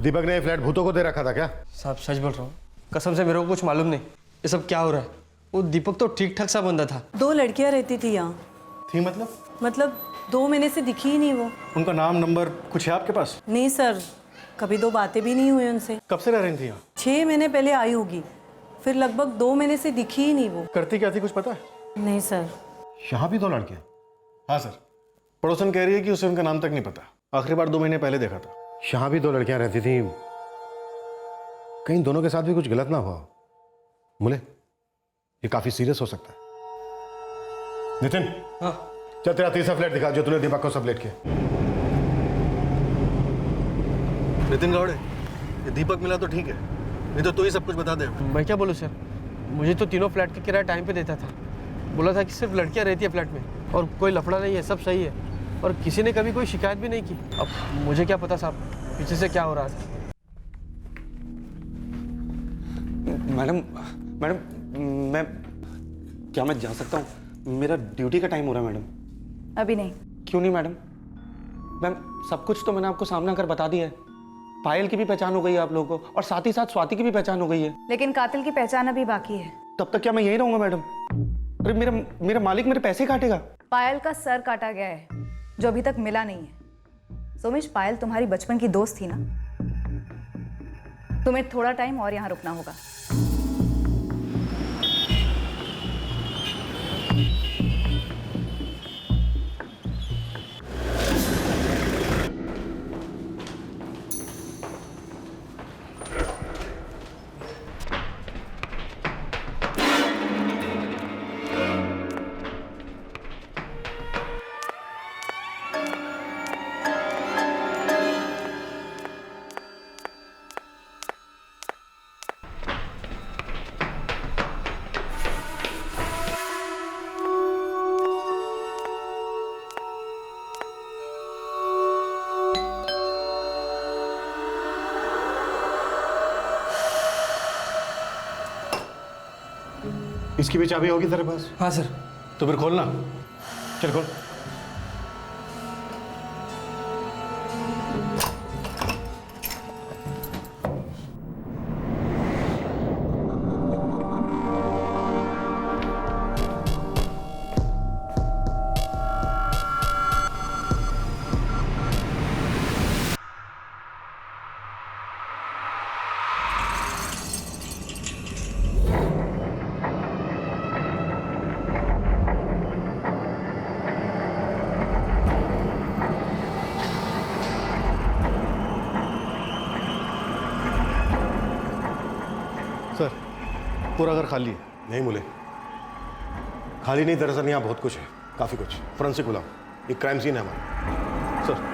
दीपक ने ये फ्लैट भूतों को दे रखा था क्या? साहब सच बोल रहा हूँ, कसम से मेरे को कुछ मालूम नहीं ये सब क्या हो रहा है। वो दीपक तो ठीक ठाक सा बंदा था। 2 लड़कियां रहती थी यहाँ। थी मतलब 2 महीने से दिखी ही नहीं वो। उनका नाम नंबर कुछ है आपके पास? नहीं सर, कभी 2 बातें भी नहीं हुई उनसे। कब से रह रही थी यहाँ? 6 महीने पहले आई होगी, फिर लगभग 2 महीने से दिखी ही नहीं वो। करती क्या थी कुछ पता है? नहीं सर। यहाँ भी 2 लड़कियां? हाँ सर, पड़ोसन कह रही है कि उसे उनका नाम तक नहीं पता, आखिरी बार 2 महीने पहले देखा था। यहाँ भी 2 लड़कियां रहती थी, कहीं दोनों के साथ भी कुछ गलत ना हुआ। मुले, ये काफी सीरियस हो सकता है। नितिन, हाँ चल तेरा तीसरा फ्लैट दिखा जो तूने दीपक को सबलेट किया। नितिन गावड़े, ये दीपक मिला तो ठीक है, नहीं तो तू ही सब कुछ बता दे। मैं क्या बोलूँ सर, मुझे तो तीनों फ्लैट का किराया टाइम पे देता था, बोला था कि सिर्फ लड़कियां रहती है फ्लैट में और कोई लफड़ा नहीं है, सब सही है, और किसी ने कभी कोई शिकायत भी नहीं की। अब मुझे क्या पता साहब पीछे से क्या हो रहा था। मैडम मैं जा सकता हूँ? मेरा ड्यूटी का टाइम हो रहा है मैडम। अभी नहीं। क्यों नहीं मैडम? मैम सब कुछ तो मैंने आपको सामने आकर बता दिया है। पायल की भी पहचान हो गई है आप लोगों को, और साथ ही साथ स्वाति की भी पहचान हो गई है। लेकिन कातिल की पहचान अभी बाकी है। तब तक क्या मैं यहीं रहूंगा मैडम? अरे मेरा मालिक मेरे पैसे काटेगा। पायल का सर काटा गया है जो अभी तक मिला नहीं है। सोमेश, पायल तुम्हारी बचपन की दोस्त थी ना, तुम्हें थोड़ा टाइम और यहाँ रुकना होगा। इसकी भी चाबी होगी तेरे पास? हाँ सर। तो फिर खोलना, चल खोल। पूरा घर खाली है। नहीं मुले, खाली नहीं, दरअसल यहाँ बहुत कुछ है, काफी कुछ। फोरेंसिक बुलाओ, एक क्राइम सीन है हमारा। सर।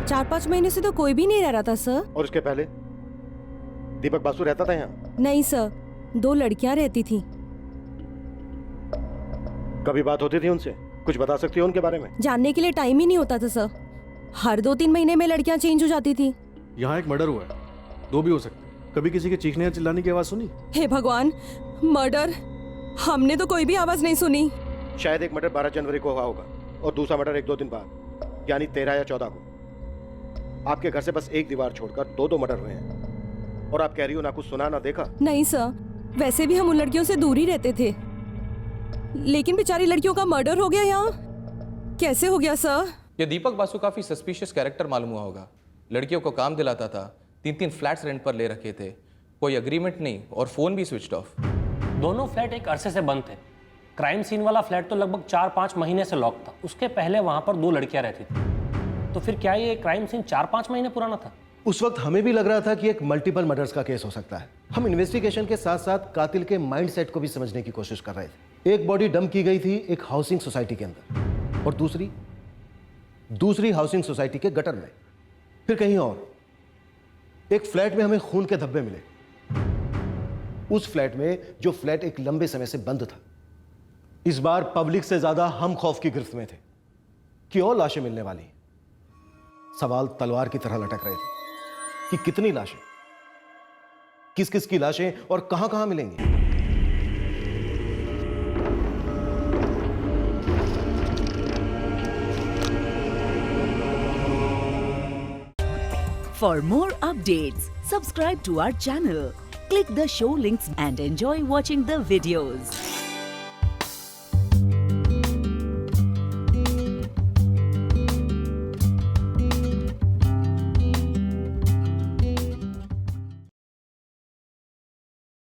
4-5 महीने से तो कोई भी नहीं रह रहा था सर। और उसके पहले दीपक बासु रहता था यहाँ? नहीं सर, 2 लड़कियां रहती थी। कभी बात होती थी उनसे? कुछ बता सकती हो उनके बारे में? जानने के लिए टाइम ही नहीं होता था सर। हर 2-3 महीने में लड़कियां चेंज हो जाती थी। यहाँ एक मर्डर हुआ है, 2 भी हो सकते। कभी किसी के चीखने या चिल्लाने की आवाज सुनी? हे भगवान, मर्डर? हमने तो कोई भी आवाज नहीं सुनी। शायद एक मर्डर 12 जनवरी को हुआ होगा और दूसरा मर्डर 1-2 दिन बाद, यानी 13 या 14 को। आपके घर से बस एक दीवार छोड़कर 2 मर्डर हुए हैं और आप कह रही हो ना कुछ सुना ना देखा? नहीं सर, वैसे भी हम उन लड़कियों से दूर ही रहते थे, लेकिन बेचारी लड़कियों का मर्डर हो गया यहाँ। कैसे हो गया सर? ये दीपक बासु काफी सस्पिशियस कैरेक्टर मालूम हुआ होगा। लड़कियों को काम दिलाता था, 3-3 फ्लैट्स रेंट पर ले रखे थे, कोई अग्रीमेंट नहीं और फोन भी स्विच्ड ऑफ। दोनों फ्लैट एक अरसे से बंद थे। क्राइम सीन वाला फ्लैट तो लगभग 4-5 महीने से लॉक था। उसके पहले वहां पर 2 लड़कियां रहती थी। तो फिर क्या ये क्राइम सीन 4-5 महीने पुराना था? उस वक्त हमें भी लग रहा था कि एक मल्टीपल मर्डर्स का केस हो सकता है। हम इन्वेस्टिगेशन के साथ साथ कातिल के माइंडसेट को भी समझने की कोशिश कर रहे थे। एक बॉडी डंप की गई थी एक हाउसिंग सोसाइटी के अंदर और दूसरी हाउसिंग सोसाइटी के गटर में, फिर कहीं और। एक फ्लैट में हमें खून के धब्बे मिले, उस फ्लैट में जो फ्लैट एक लंबे समय से बंद था। इस बार पब्लिक से ज्यादा हम खौफ की गिरफ्त में थे कि और लाशें मिलने वाली हैं। सवाल तलवार की तरह लटक रहे थे कि कितनी लाशें, किस किस की लाशें और कहां कहां मिलेंगी। For more updates, subscribe to our channel, click the show links and enjoy watching the videos.